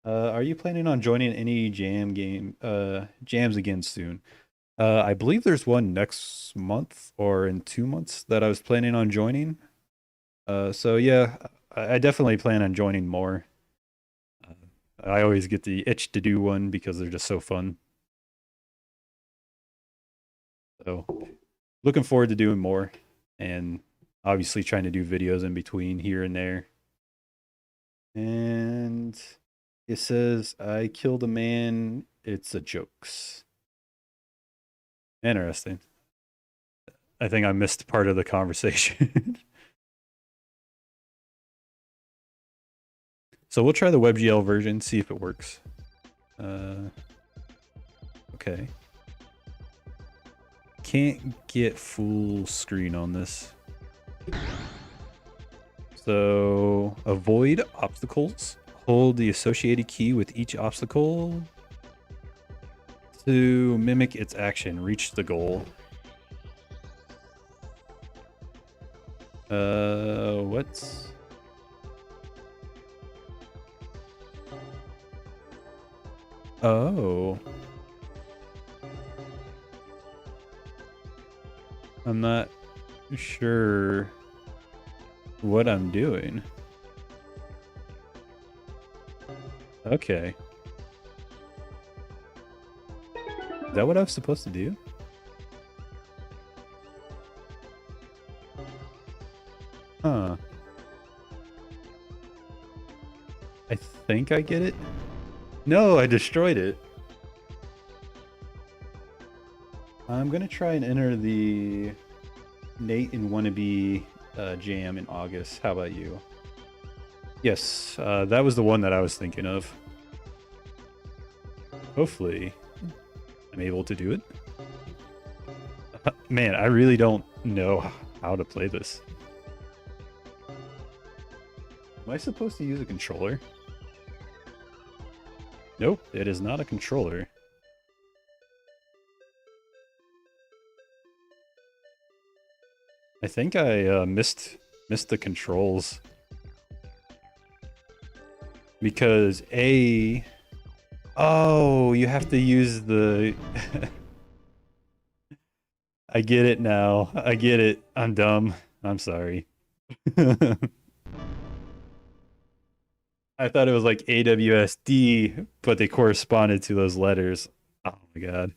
Are you planning on joining any jams again soon? I believe there's one next month or in 2 months that I was planning on joining. So yeah, I definitely plan on joining more. Uh, I always get the itch to do one because they're just so fun. So looking forward to doing more and obviously trying to do videos in between here and there. And it says, I killed a man. It's a jokes. Interesting. I think I missed part of the conversation. So we'll try the WebGL version, see if it works. Okay. Can't get full screen on this. So avoid obstacles. Hold the associated key with each obstacle to mimic its action. Reach the goal. What? Oh. I'm not sure what I'm doing. Okay. Is that what I was supposed to do? Huh. I think I get it. No, I destroyed it. I'm gonna try and enter the Nate and Wannabe jam in August. How about you? Yes, that was the one that I was thinking of. Hopefully, I'm able to do it. Man, I really don't know how to play this. Am I supposed to use a controller? Nope, it is not a controller. I think I missed the controls because oh, you have to use the I get it now. I get it. I'm dumb. I'm sorry. I thought it was like AWSD, but they corresponded to those letters. Oh my god.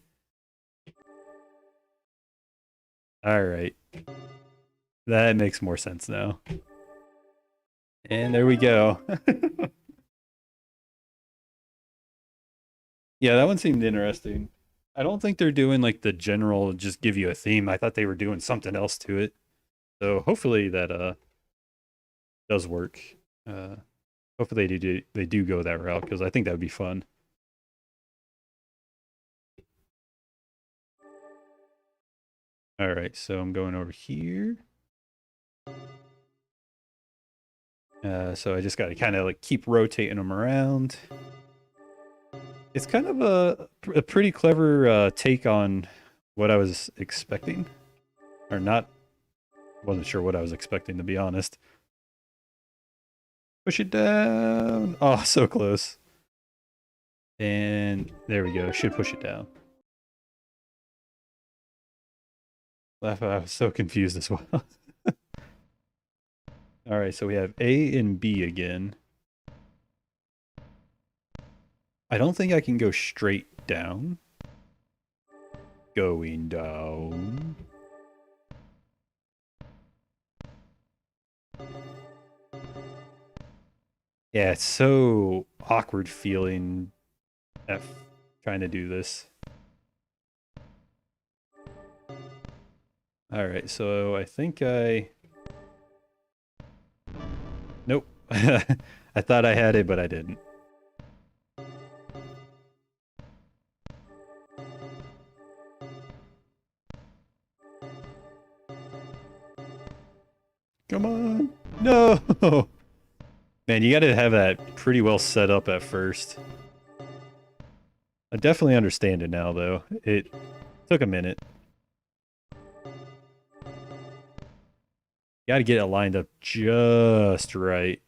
All right. That makes more sense now. And there we go. Yeah, that one seemed interesting. I don't think they're doing like the general just give you a theme. I thought they were doing something else to it. So hopefully that does work. Uh hopefully they do go that route because I think that would be fun. All right, so I'm going over here. So I just got to kind of like keep rotating them around. It's kind of a pretty clever take on what I was expecting, or not. Wasn't sure what I was expecting, to be honest. Push it down. Oh, so close. And there we go. Should push it down. I was so confused as well. All right, so we have A and B again. I don't think I can go straight down. Going down. Yeah, it's so awkward feeling at trying to do this. All right, so I think Nope. I thought I had it, but I didn't. Come on. No! Man, you gotta have that pretty well set up at first. I definitely understand it now, though. It took a minute. You gotta get it lined up just right.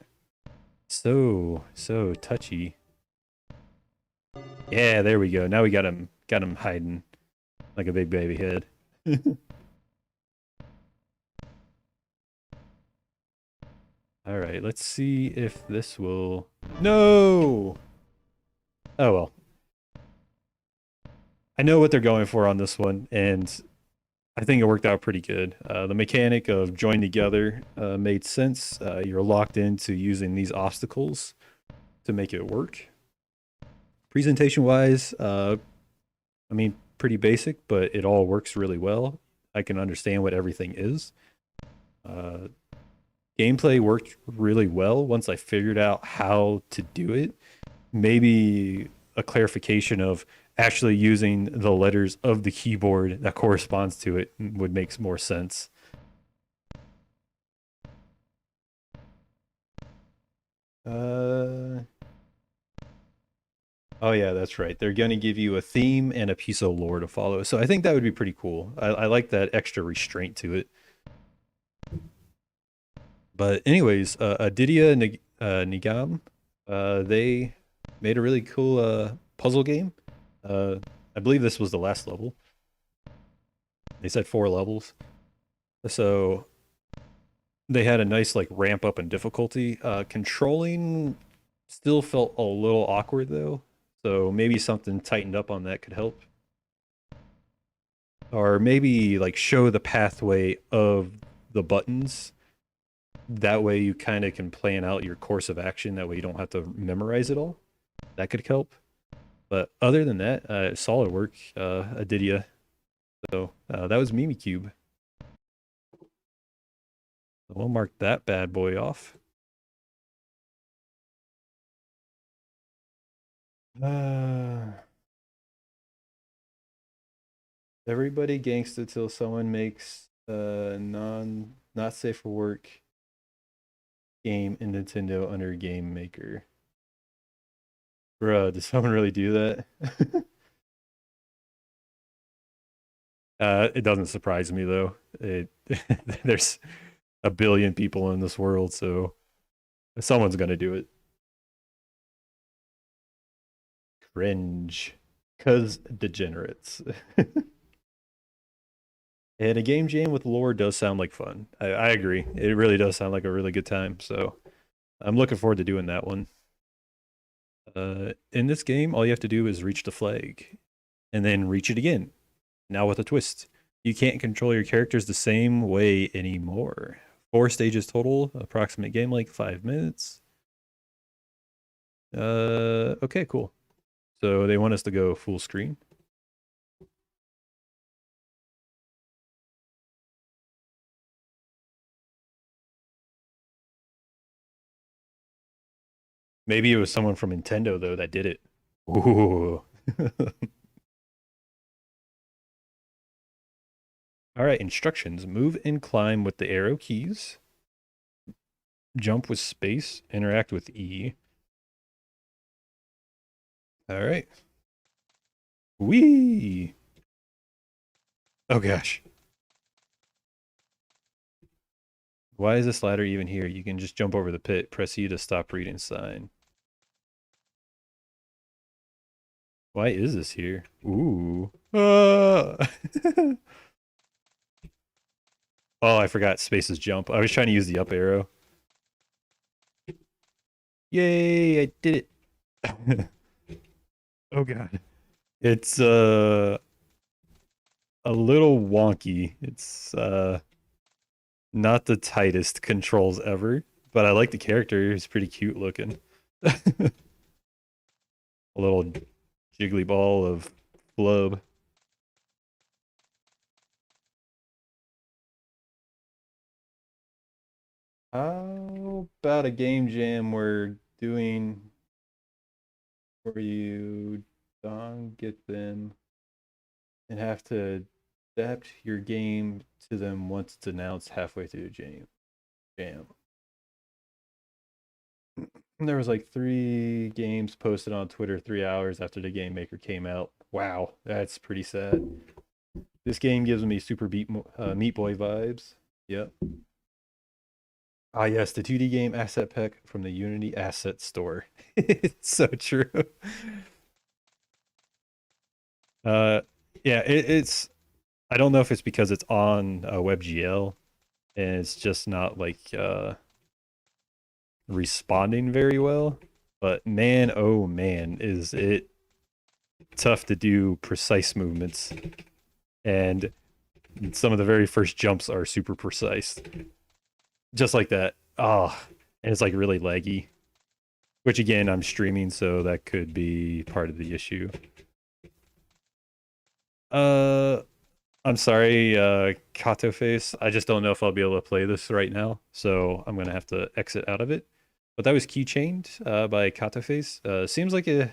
So touchy. Yeah, there we go. Now we got him hiding like a big baby head. All right, let's see if this will... No! Oh well. I know what they're going for on this one, and I think it worked out pretty good. The mechanic of join together made sense. You're locked into using these obstacles to make it work. Presentation wise, I mean, pretty basic, but it all works really well. I can understand what everything is. Uh, Gameplay worked really well once I figured out how to do it. Maybe a clarification of actually using the letters of the keyboard that corresponds to it would make more sense. Uh, oh yeah, that's right. They're gonna give you a theme and a piece of lore to follow. So I think that would be pretty cool. I like that extra restraint to it. But anyways, Aditya Nigam, they made a really cool puzzle game. Uh, I believe this was the last level. They said 4 levels. So they had a nice like ramp up in difficulty. Controlling still felt a little awkward though. So maybe something tightened up on that could help. Or maybe like show the pathway of the buttons. That way you kind of can plan out your course of action. That way you don't have to memorize it all. That could help. But other than that, solid work, Aditya. So that was Mimikube. So we'll mark that bad boy off. Everybody gangsta till someone makes a not safe for work game in Nintendo under Game Maker. Bruh, does someone really do that? It doesn't surprise me though. There's a billion people in this world, so someone's gonna do it. Cringe. Cause degenerates. And a game jam with lore does sound like fun. I agree. It really does sound like a really good time. So I'm looking forward to doing that one. In this game, all you have to do is reach the flag and then reach it again. Now with a twist. You can't control your characters the same way anymore. 4 stages total, approximate game like 5 minutes. Okay, cool. So they want us to go full screen. Maybe it was someone from Nintendo though that did it. Ooh. All right, instructions. Move and climb with the arrow keys. Jump with space. Interact with E. All right. Whee! Oh gosh. Why is this ladder even here? You can just jump over the pit. Press E to stop reading sign. Why is this here? Ooh. Oh, I forgot space is jump. I was trying to use the up arrow. Yay, I did it. Oh god. It's a little wonky. It's not the tightest controls ever, but I like the character. He's pretty cute looking. A little jiggly ball of flub. How about a game jam we're doing where you don't get them and have to adapt your game to them once it's announced halfway through the jam. There was like 3 games posted on Twitter 3 hours after the game maker came out. Wow, that's pretty sad. This game gives me Super Meat Boy vibes. Yep. Ah, yes, the 2D game asset pack from the Unity Asset Store. It's so true. Uh, yeah, it's. I don't know if it's because it's on WebGL and it's just not like responding very well. But man, oh man, is it tough to do precise movements. And some of the very first jumps are super precise. Just like that. Oh, and it's like really laggy. Which again, I'm streaming, so that could be part of the issue. Uh, I'm sorry, Kato Face. I just don't know if I'll be able to play this right now, so I'm gonna have to exit out of it. But that was Keychained by Kato Face. Seems like it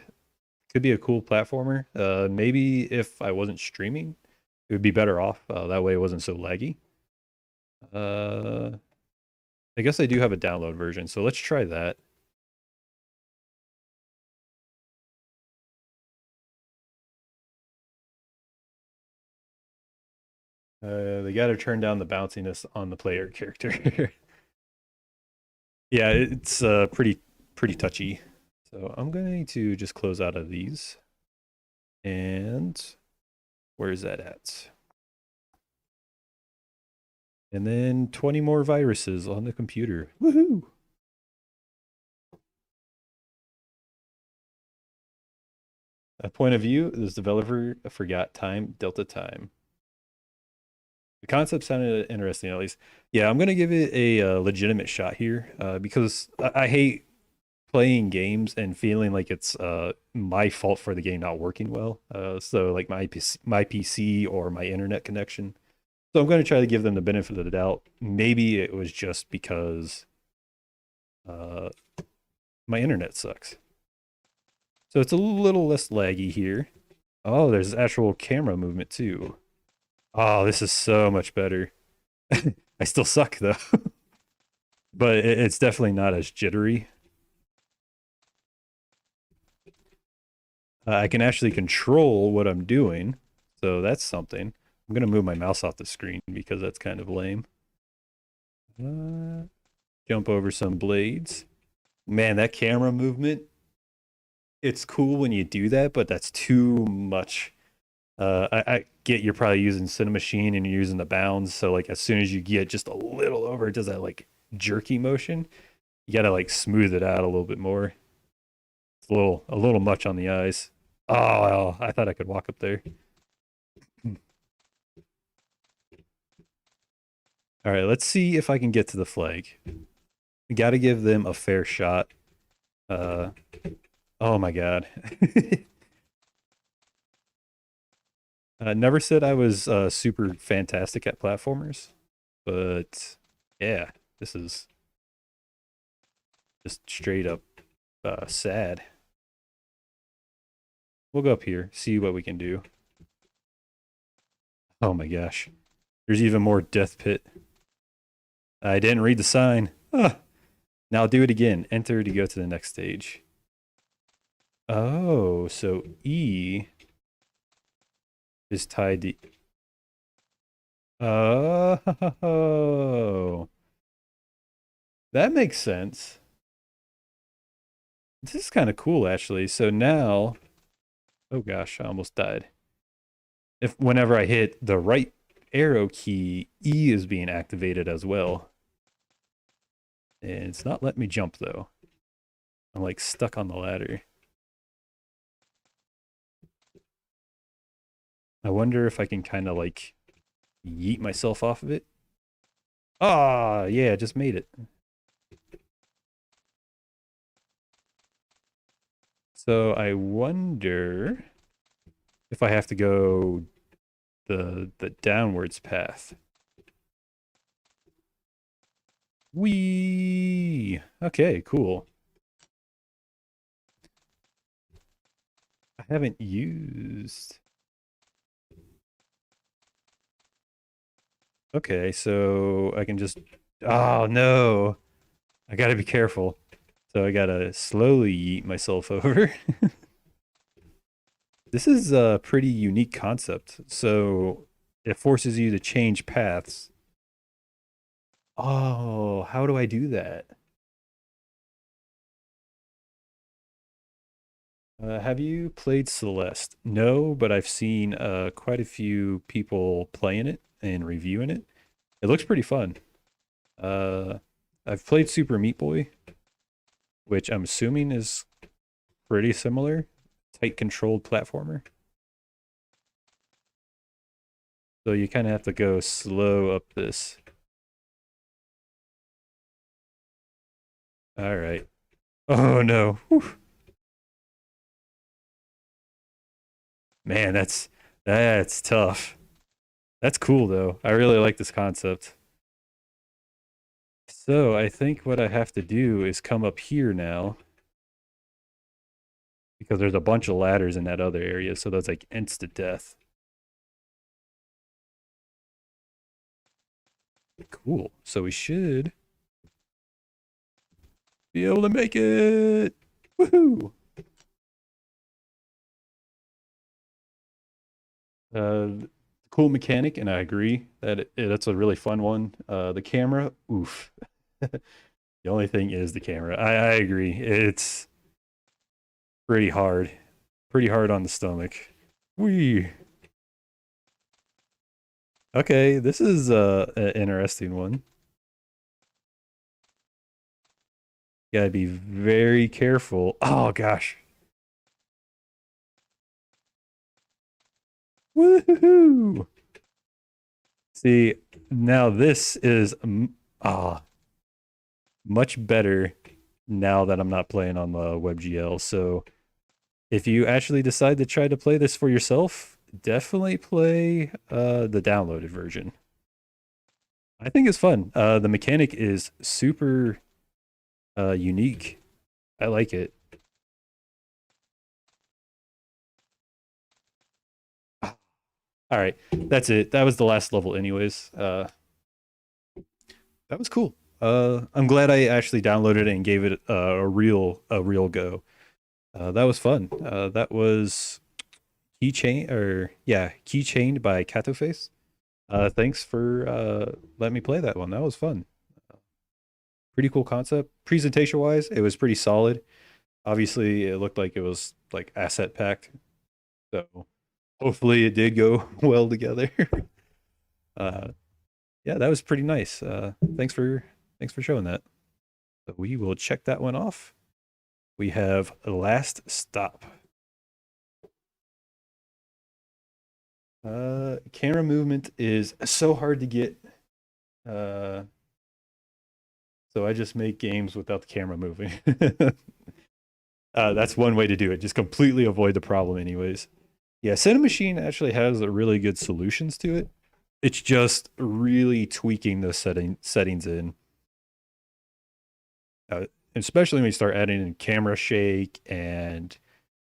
could be a cool platformer. Maybe if I wasn't streaming, it would be better off. That way it wasn't so laggy. I guess I do have a download version, so let's try that. They got to turn down the bounciness on the player character. Yeah, it's pretty touchy. So I'm going to just close out of these. And where's that at? And then 20 more viruses on the computer. Woohoo! A point of view, this developer forgot time, delta time. The concept sounded interesting, at least. Yeah, I'm gonna give it a legitimate shot here because I hate playing games and feeling like it's my fault for the game not working well. So like my PC or my internet connection. So I'm going to try to give them the benefit of the doubt. Maybe it was just because uh, my internet sucks. So it's a little less laggy here. Oh, there's actual camera movement too. Oh, this is so much better. I still suck though, but it's definitely not as jittery. I can actually control what I'm doing, so that's something. I'm gonna move my mouse off the screen because that's kind of lame. Jump over some blades. Man, that camera movement, it's cool when you do that, but that's too much. I get you're probably using Cinemachine and you're using the bounds, so like as soon as you get just a little over, it does that like jerky motion. You gotta like smooth it out a little bit more. It's a little much on the eyes. Oh, well, I thought I could walk up there. All right, let's see if I can get to the flag. We got to give them a fair shot. Uh, oh my God. Never said I was super fantastic at platformers, but yeah, this is just straight up sad. We'll go up here, see what we can do. Oh my gosh. There's even more death pit. I didn't read the sign. Ah. Now do it again. Enter to go to the next stage. Oh, so E is tied to. Oh, that makes sense. This is kind of cool, actually. So now, oh gosh, I almost died. If whenever I hit the right arrow key, E is being activated as well. And it's not letting me jump though. I'm like stuck on the ladder. I wonder if I can kind of like yeet myself off of it. Ah, yeah, just made it. So I wonder if I have to go the downwards path. Whee! Okay, cool. I haven't used. Okay, so I can just. Oh no! I gotta be careful. So I gotta slowly yeet myself over. This is a pretty unique concept. So it forces you to change paths. Oh, how do I do that? Have you played Celeste? No, but I've seen quite a few people playing it and reviewing it. It looks pretty fun. Uh, I've played Super Meat Boy, which I'm assuming is pretty similar. Tight controlled platformer. So you kind of have to go slow up this. All right. Oh no. Whew. Man, that's tough. That's cool though. I really like this concept. So I think what I have to do is come up here now because there's a bunch of ladders in that other area, so that's like instant death. Cool. So we should be able to make it. Woohoo! Cool mechanic, and I agree that that's a really fun one. The camera, oof. The only thing is the camera. I agree. It's pretty hard on the stomach. Wee. Okay, this is an interesting one. Gotta be very careful. Oh gosh. Woohoo! See, now this is much better now that I'm not playing on the WebGL. So if you actually decide to try to play this for yourself, definitely play the downloaded version. I think it's fun. The mechanic is super unique. I like it. All right, that's it. That was the last level, anyways. That was cool. I'm glad I actually downloaded it and gave it a real go. That was fun. That was Keychain or yeah, Keychained by Catoface. Thanks for letting me play that one. That was fun. Pretty cool concept. Presentation wise, it was pretty solid. Obviously, it looked like it was like asset packed. So hopefully it did go well together. uh, yeah, that was pretty nice. Thanks for showing that. So we will check that one off. We have Last Stop. Camera movement is so hard to get. So I just make games without the camera moving. That's one way to do it. Just completely avoid the problem anyways. Yeah, Cinemachine actually has a really good solutions to it. It's just really tweaking the settings in. Especially when you start adding in camera shake and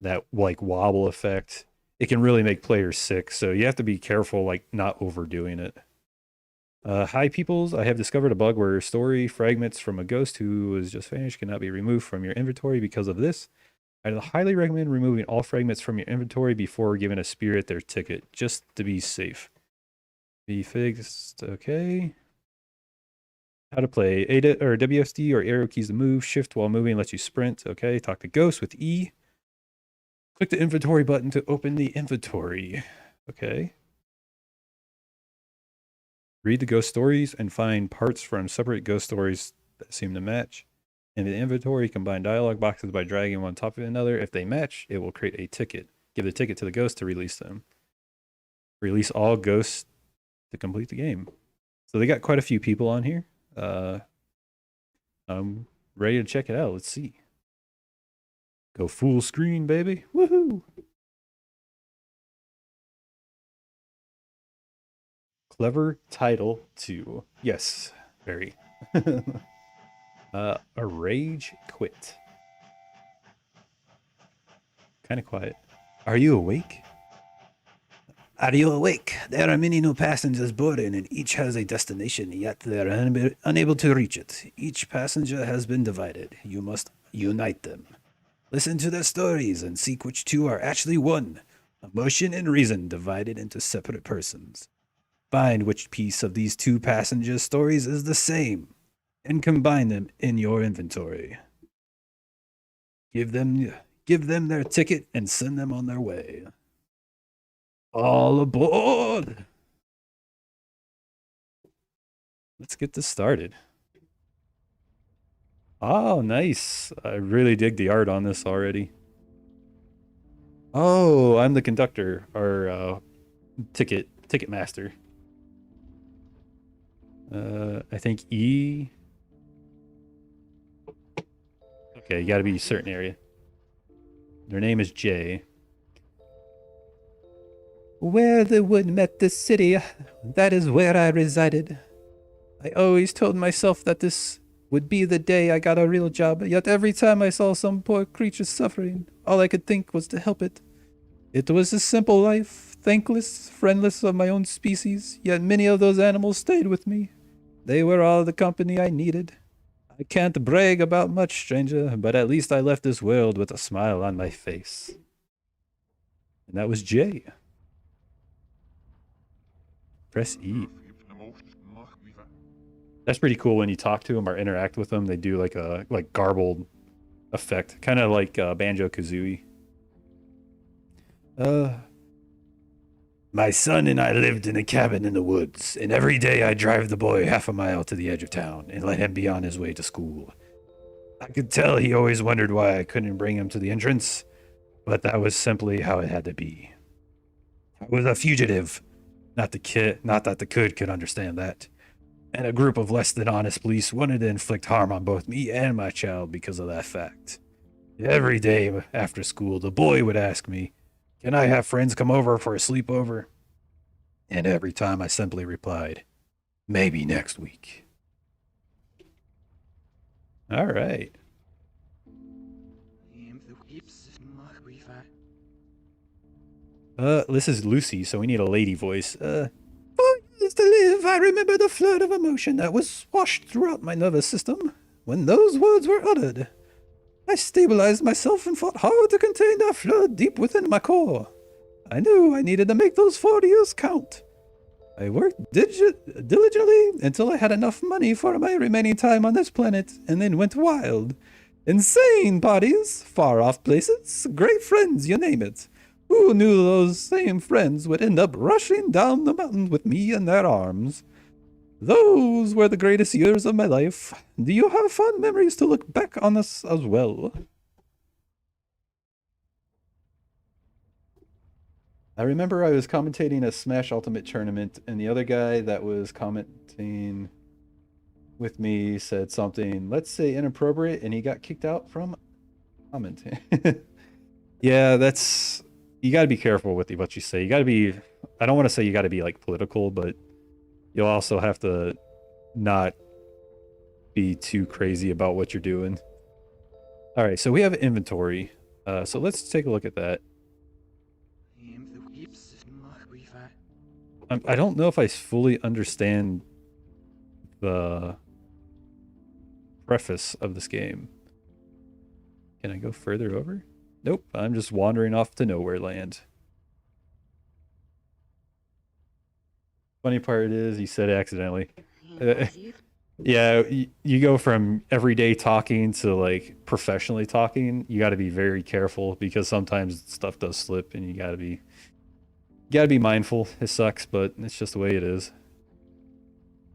that like wobble effect, it can really make players sick. So you have to be careful, like not overdoing it. Hi, peoples. I have discovered a bug where story fragments from a ghost who was just vanished cannot be removed from your inventory because of this. I highly recommend removing all fragments from your inventory before giving a spirit their ticket, just to be safe. Be fixed. Okay. How to play A or WSD or arrow keys to move. Shift while moving lets you sprint. Okay. Talk to ghost with E. Click the inventory button to open the inventory. Okay. Read the ghost stories and find parts from separate ghost stories that seem to match. In the inventory, combine dialogue boxes by dragging one on top of another. If they match, it will create a ticket. Give the ticket to the ghost to release them. Release all ghosts to complete the game. So they got quite a few people on here. I'm ready to check it out. Let's see. Go full screen, baby. Woohoo! Clever title too. Yes, very. A rage quit. Kind of quiet. Are you awake? Are you awake? There are many new passengers boarding, and each has a destination, yet they are unable to reach it. Each passenger has been divided. You must unite them. Listen to their stories and seek which two are actually one. Emotion and reason divided into separate persons. Find which piece of these two passengers' stories is the same, and combine them in your inventory. Give them their ticket and send them on their way. All aboard! Let's get this started. Oh, nice. I really dig the art on this already. Oh, I'm the conductor, or ticket master. I think E. Okay, you gotta be a certain area. Their name is J. Where the wood met the city, that is where I resided. I always told myself that this would be the day I got a real job, yet every time I saw some poor creature suffering, all I could think was to help it. It was a simple life, thankless, friendless of my own species, yet many of those animals stayed with me. They were all the company I needed. I can't brag about much, stranger, but at least I left this world with a smile on my face. And that was J. Press E. That's pretty cool when you talk to them or interact with them. They do like a garbled effect, kind of like Banjo-Kazooie. My son and I lived in a cabin in the woods, and every day I drive the boy half a mile to the edge of town and let him be on his way to school. I could tell he always wondered why I couldn't bring him to the entrance, but that was simply how it had to be. I was a fugitive. Not that the kid could understand that. And a group of less than honest police wanted to inflict harm on both me and my child because of that fact. Every day after school, the boy would ask me, "Can I have friends come over for a sleepover?" And every time I simply replied, "Maybe next week." All right. This is Lucy, so we need a lady voice. For years to live, I remember the flood of emotion that was washed throughout my nervous system when those words were uttered. I stabilized myself and fought hard to contain that flood deep within my core. I knew I needed to make those 4 years count. I worked diligently until I had enough money for my remaining time on this planet, and then went wild. Insane parties, far-off places, great friends, you name it. Who knew those same friends would end up rushing down the mountain with me in their arms? Those were the greatest years of my life. Do you have fond memories to look back on this as well? I remember I was commentating a Smash Ultimate tournament, and the other guy that was commenting with me said something, let's say inappropriate, and he got kicked out from commenting. Yeah, that's you got to be careful with what you say. You got to be. I don't want to say you got to be like political, but you'll also have to not be too crazy about what you're doing. All right, so we have inventory. So let's take a look at that. I don't know if I fully understand the preface of this game. Can I go further over? Nope, I'm just wandering off to nowhere land. Funny part is, you said it accidentally. Yeah, you go from everyday talking to like professionally talking. You got to be very careful because sometimes stuff does slip, and you got to be mindful. It sucks, but it's just the way it is.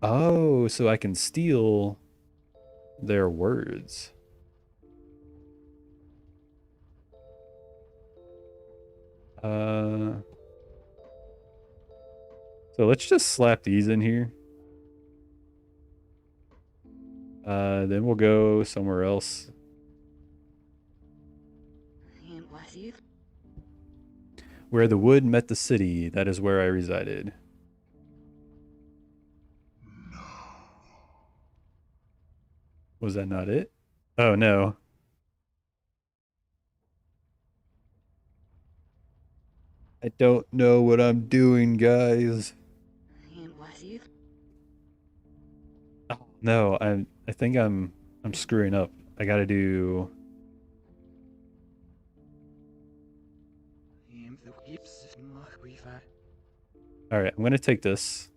Oh, so I can steal their words. So let's just slap these in here. Then we'll go somewhere else. Where the wood met the city, that is where I resided. Was that not it? Oh no. I don't know what I'm doing, guys. Oh, no, I think I'm screwing up. I gotta do. All right, I'm gonna take this.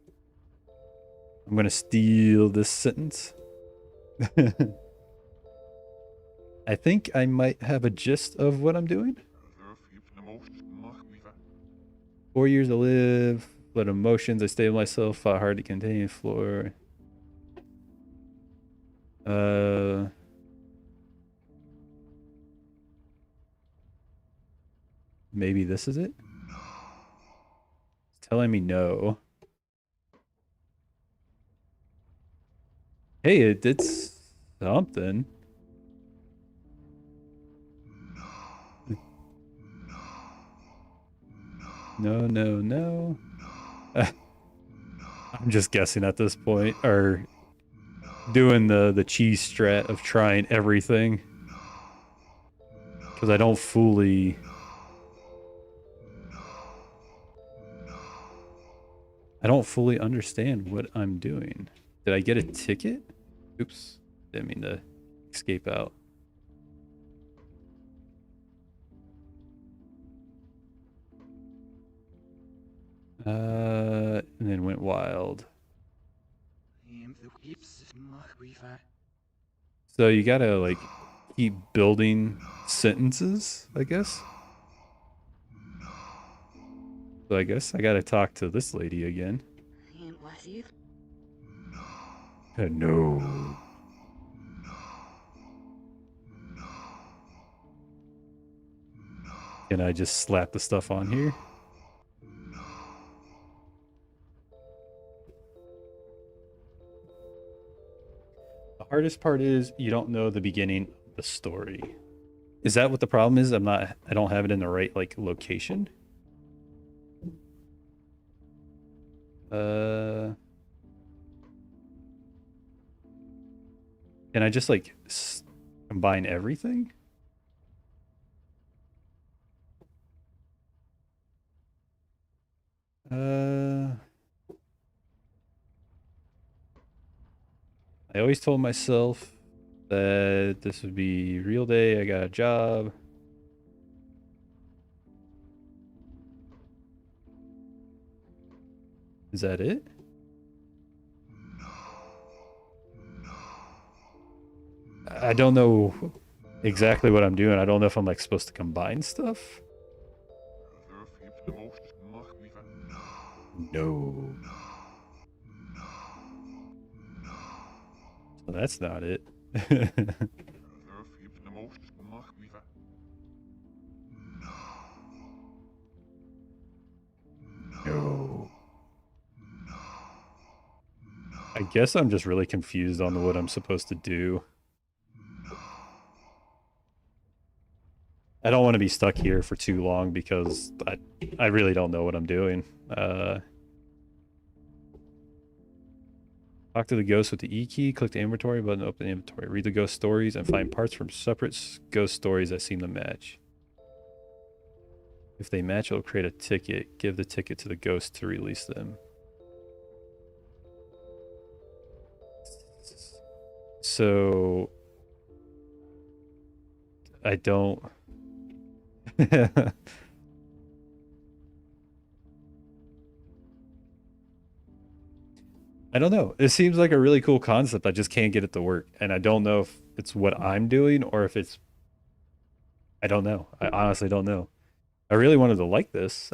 I'm gonna steal this sentence. I think I might have a gist of what I'm doing. 4 years to live, but emotions. I stayed myself, fought hard to contain floor. Maybe this is it? It's telling me no. Hey, it did something. No, no, no. I'm just guessing at this point, or doing the cheese strat of trying everything. Because I don't fully... I don't fully understand what I'm doing. Did I get a ticket? Oops. Didn't mean to escape out. And then went wild. So you gotta like keep building sentences, I guess. So I guess I gotta talk to this lady again. No. Can I just slap the stuff on here? The hardest part is you don't know the beginning of the story. Is that what the problem is? I don't have it in the right like location. Can I just like combine everything? I always told myself that this would be real day. I got a job. Is that it? I don't know exactly what I'm doing. I don't know if I'm like supposed to combine stuff. No. So that's not it. I guess I'm just really confused on what I'm supposed to do. I don't want to be stuck here for too long because I really don't know what I'm doing. Talk to the ghost with the E key, click the inventory button, open the inventory, read the ghost stories, and find parts from separate ghost stories that seem to match. If they match, it'll create a ticket. Give the ticket to the ghost to release them. So I don't. I don't know. It seems like a really cool concept. I just can't get it to work. And I don't know if it's what I'm doing or if it's. I don't know. I honestly don't know. I really wanted to like this.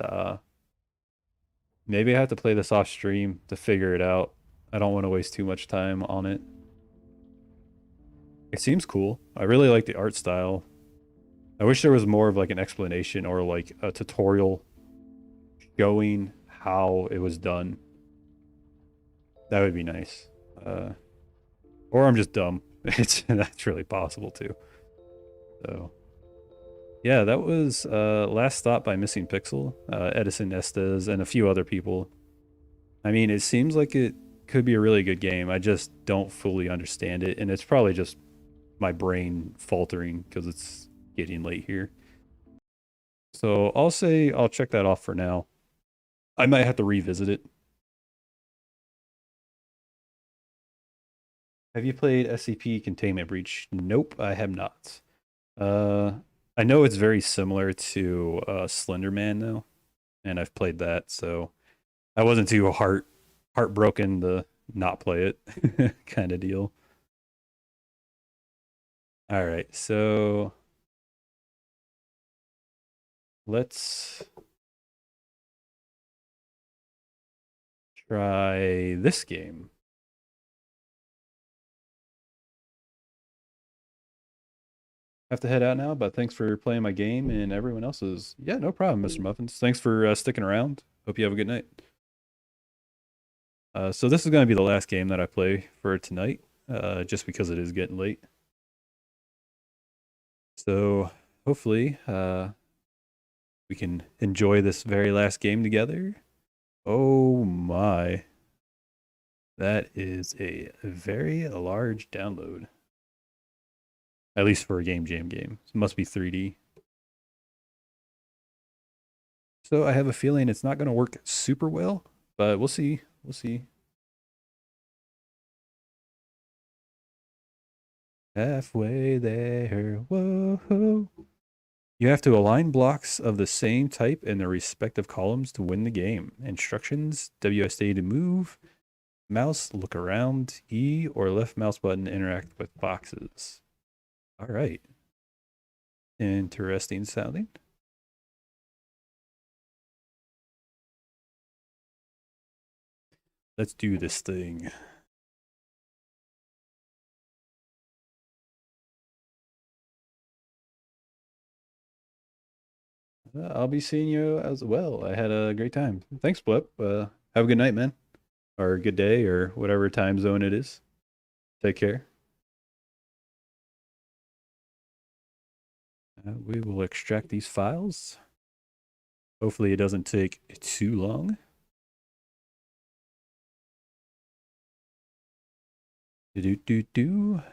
Maybe I have to play this off stream to figure it out. I don't want to waste too much time on it. It seems cool. I really like the art style. I wish there was more of like an explanation or like a tutorial showing how it was done. That would be nice. Or I'm just dumb. That's really possible too. So yeah, that was Last Stop by Missing Pixel, Edison Estes, and a few other people. I mean, it seems like it could be a really good game. I just don't fully understand it, and it's probably just my brain faltering because it's getting late here. So I'll say I'll check that off for now. I might have to revisit it. Have you played SCP Containment Breach? Nope, I have not. Uh, I know it's very similar to Slender Man though, and I've played that, so I wasn't too heartbroken to not play it kind of deal. All right, so let's try this game. Have to head out now, but thanks for playing my game and everyone else's. Yeah, no problem, Mr. Muffins. Thanks for sticking around. Hope you have a good night. So this is going to be the last game that I play for tonight, just because it is getting late. So hopefully we can enjoy this very last game together. Oh my. That is a very large download. At least for a Game Jam game. It must be 3D. So I have a feeling it's not going to work super well, but we'll see. We'll see. Halfway there. Whoa. You have to align blocks of the same type in their respective columns to win the game. Instructions: WSD to move, mouse look around, E or left mouse button interact with boxes. All right. Interesting sounding. Let's do this thing. I'll be seeing you as well. I had a great time. Thanks, Blip. Have a good night, man. Or good day, or whatever time zone it is. Take care. We will extract these files. Hopefully it doesn't take too long.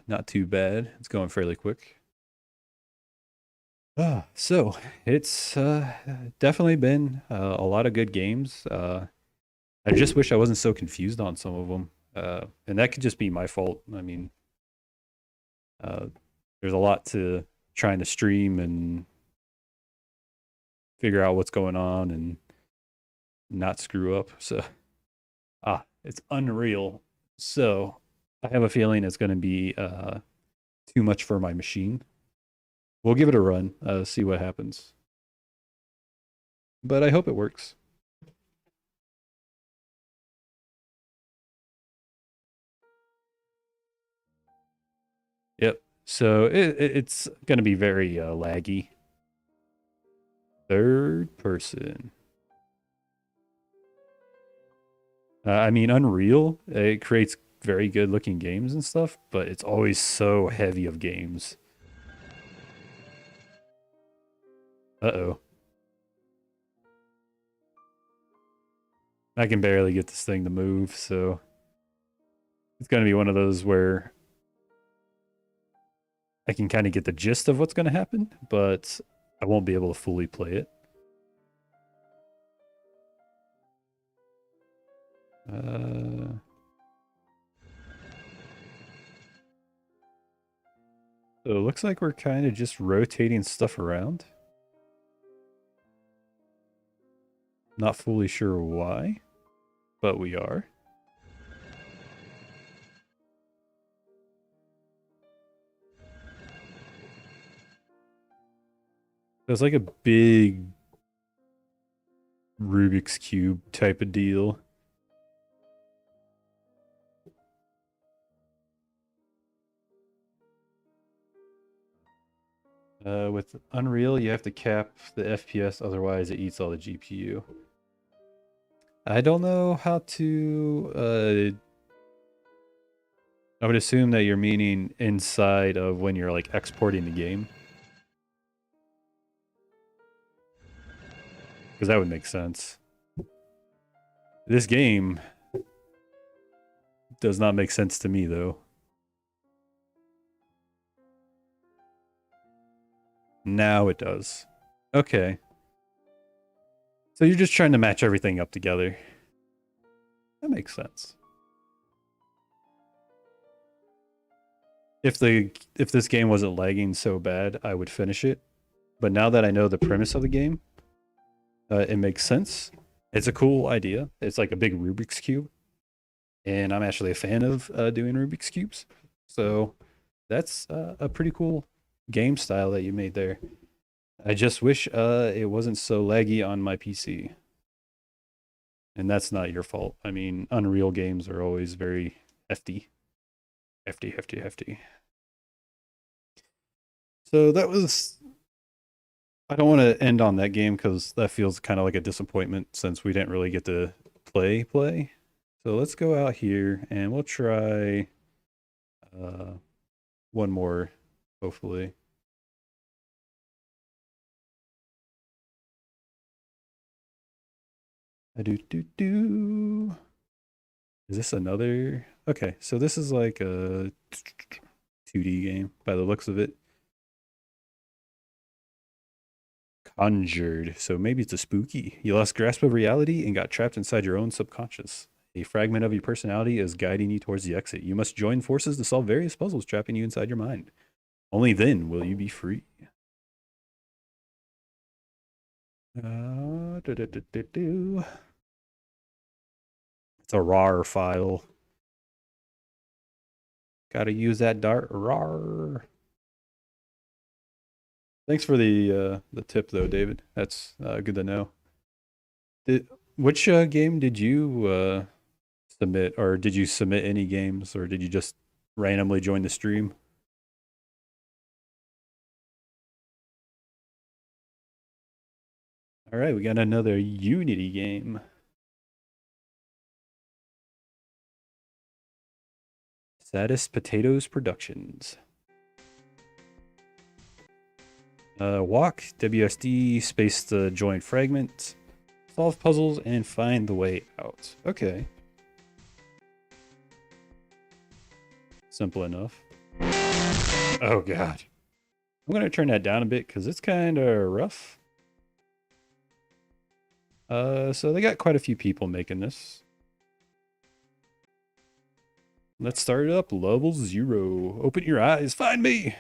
Not too bad. It's going fairly quick. So it's definitely been a lot of good games. I just wish I wasn't so confused on some of them. And that could just be my fault. I mean, uh, there's a lot to trying to stream and figure out what's going on and not screw up. So, it's Unreal. So, I have a feeling it's going to be too much for my machine. We'll give it a run, see what happens. But I hope it works. Yep. So it's going to be very laggy. Third person. I mean, Unreal, it creates very good looking games and stuff, but it's always so heavy of games. Uh-oh. I can barely get this thing to move, so it's going to be one of those where I can kind of get the gist of what's going to happen, but I won't be able to fully play it. So it looks like we're kind of just rotating stuff around. Not fully sure why, but we are. It's like a big Rubik's Cube type of deal. With Unreal, you have to cap the FPS, otherwise it eats all the GPU. I don't know how to... I would assume that you're meaning inside of when you're like exporting the game. Because that would make sense. This game does not make sense to me, though. Now it does. Okay. So you're just trying to match everything up together. That makes sense. If this game wasn't lagging so bad, I would finish it. But now that I know the premise of the game, it makes sense. It's a cool idea. It's like a big Rubik's Cube. And I'm actually a fan of doing Rubik's Cubes. So that's a pretty cool game style that you made there. I just wish it wasn't so laggy on my PC. And that's not your fault. I mean, Unreal games are always very hefty. Hefty. So that was... I don't want to end on that game because that feels kind of like a disappointment since we didn't really get to play. So let's go out here and we'll try one more, hopefully. Is this another? Okay, so this is like a 2D game by the looks of it. Conjured. So maybe it's a spooky. You lost grasp of reality and got trapped inside your own subconscious. A fragment of your personality is guiding you towards the exit. You must join forces to solve various puzzles trapping you inside your mind. Only then will you be free. It's a RAR file. Gotta use that dart RAR. Thanks for the tip though, David. That's good to know. Which game did you submit, or did you submit any games, or did you just randomly join the stream? All right, we got another Unity game. Saddest Potatoes Productions. Walk, WSD, space the joint fragment, solve puzzles, and find the way out. Okay. Simple enough. Oh, God. I'm going to turn that down a bit because it's kind of rough. So they got quite a few people making this. Let's start it up. Level 0. Open your eyes. Find me.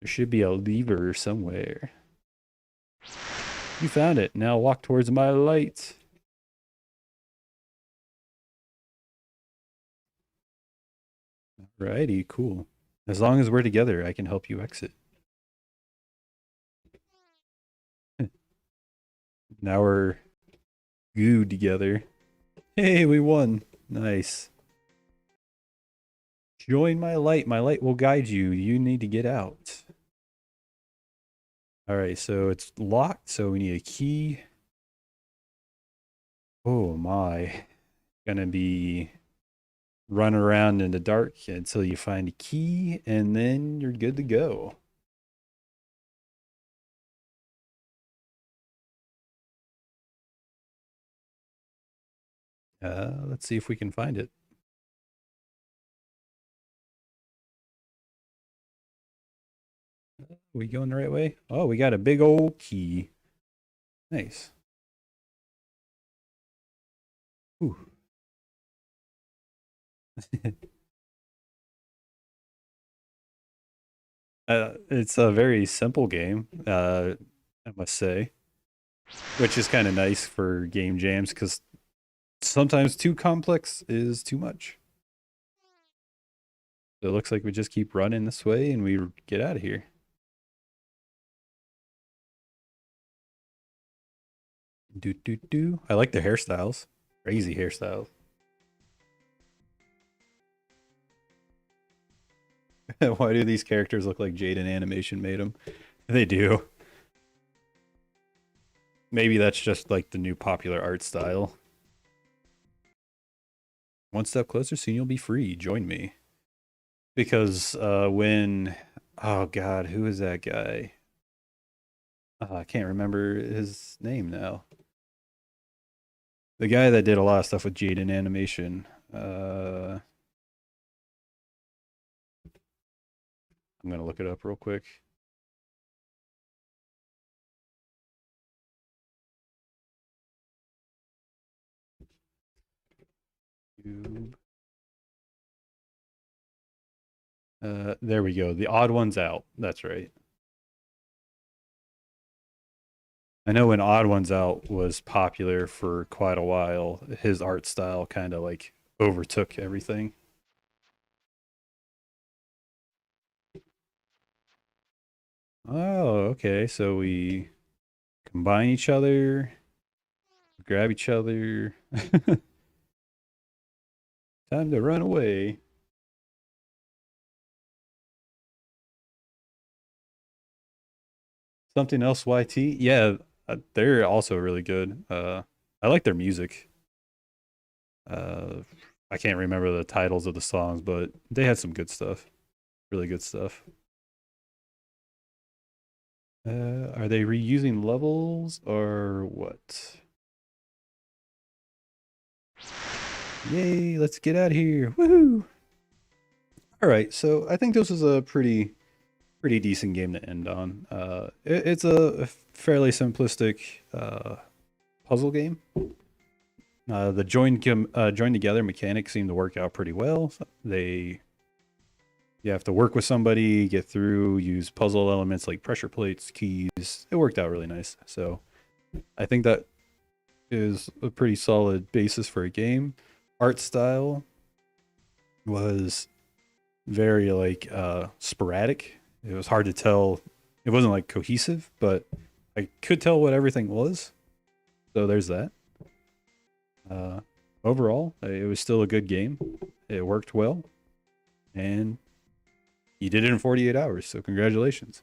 There should be a lever somewhere. You found it. Now walk towards my light. Alrighty, cool. As long as we're together, I can help you exit. Now we're goo together. Hey, we won. Nice. Join my light. My light will guide you. You need to get out. All right, so it's locked, so we need a key. Oh my. Gonna be run around in the dark until you find a key, and then you're good to go. Let's see if we can find it. Are we going the right way? Oh, we got a big old key. Nice. Ooh. It's a very simple game, I must say, which is kind of nice for game jams because sometimes too complex is too much. So it looks like we just keep running this way and we get out of here. Do do do. I like their hairstyles. Crazy hairstyles. Why do these characters look like Jaden Animation made them? They do. Maybe that's just like the new popular art style. One step closer, soon you'll be free. Join me. Because when, oh God, who is that guy? I can't remember his name now. The guy that did a lot of stuff with Jaden Animation. I'm gonna look it up real quick. YouTube. There we go. The Odd Ones Out. That's right. I know when Odd Ones Out was popular for quite a while, his art style kind of like overtook everything. Oh, okay. So we combine each other, grab each other. Time to run away. Something else, YT? Yeah, they're also really good. I like their music. Uh, I can't remember the titles of the songs, but they had some good stuff. Really good stuff. Are they reusing levels or what? Yay, let's get out of here. Woohoo! All right, so I think this is a pretty decent game to end on. It's a fairly simplistic puzzle game. The join together mechanics seem to work out pretty well. You have to work with somebody, get through, use puzzle elements like pressure plates, keys. It worked out really nice. So I think that is a pretty solid basis for a game. Art style was very like sporadic. It was hard to tell. It wasn't like cohesive, but I could tell what everything was. So there's that. Uh, Overall, it was still a good game. It worked well, and you did it in 48 hours. So congratulations.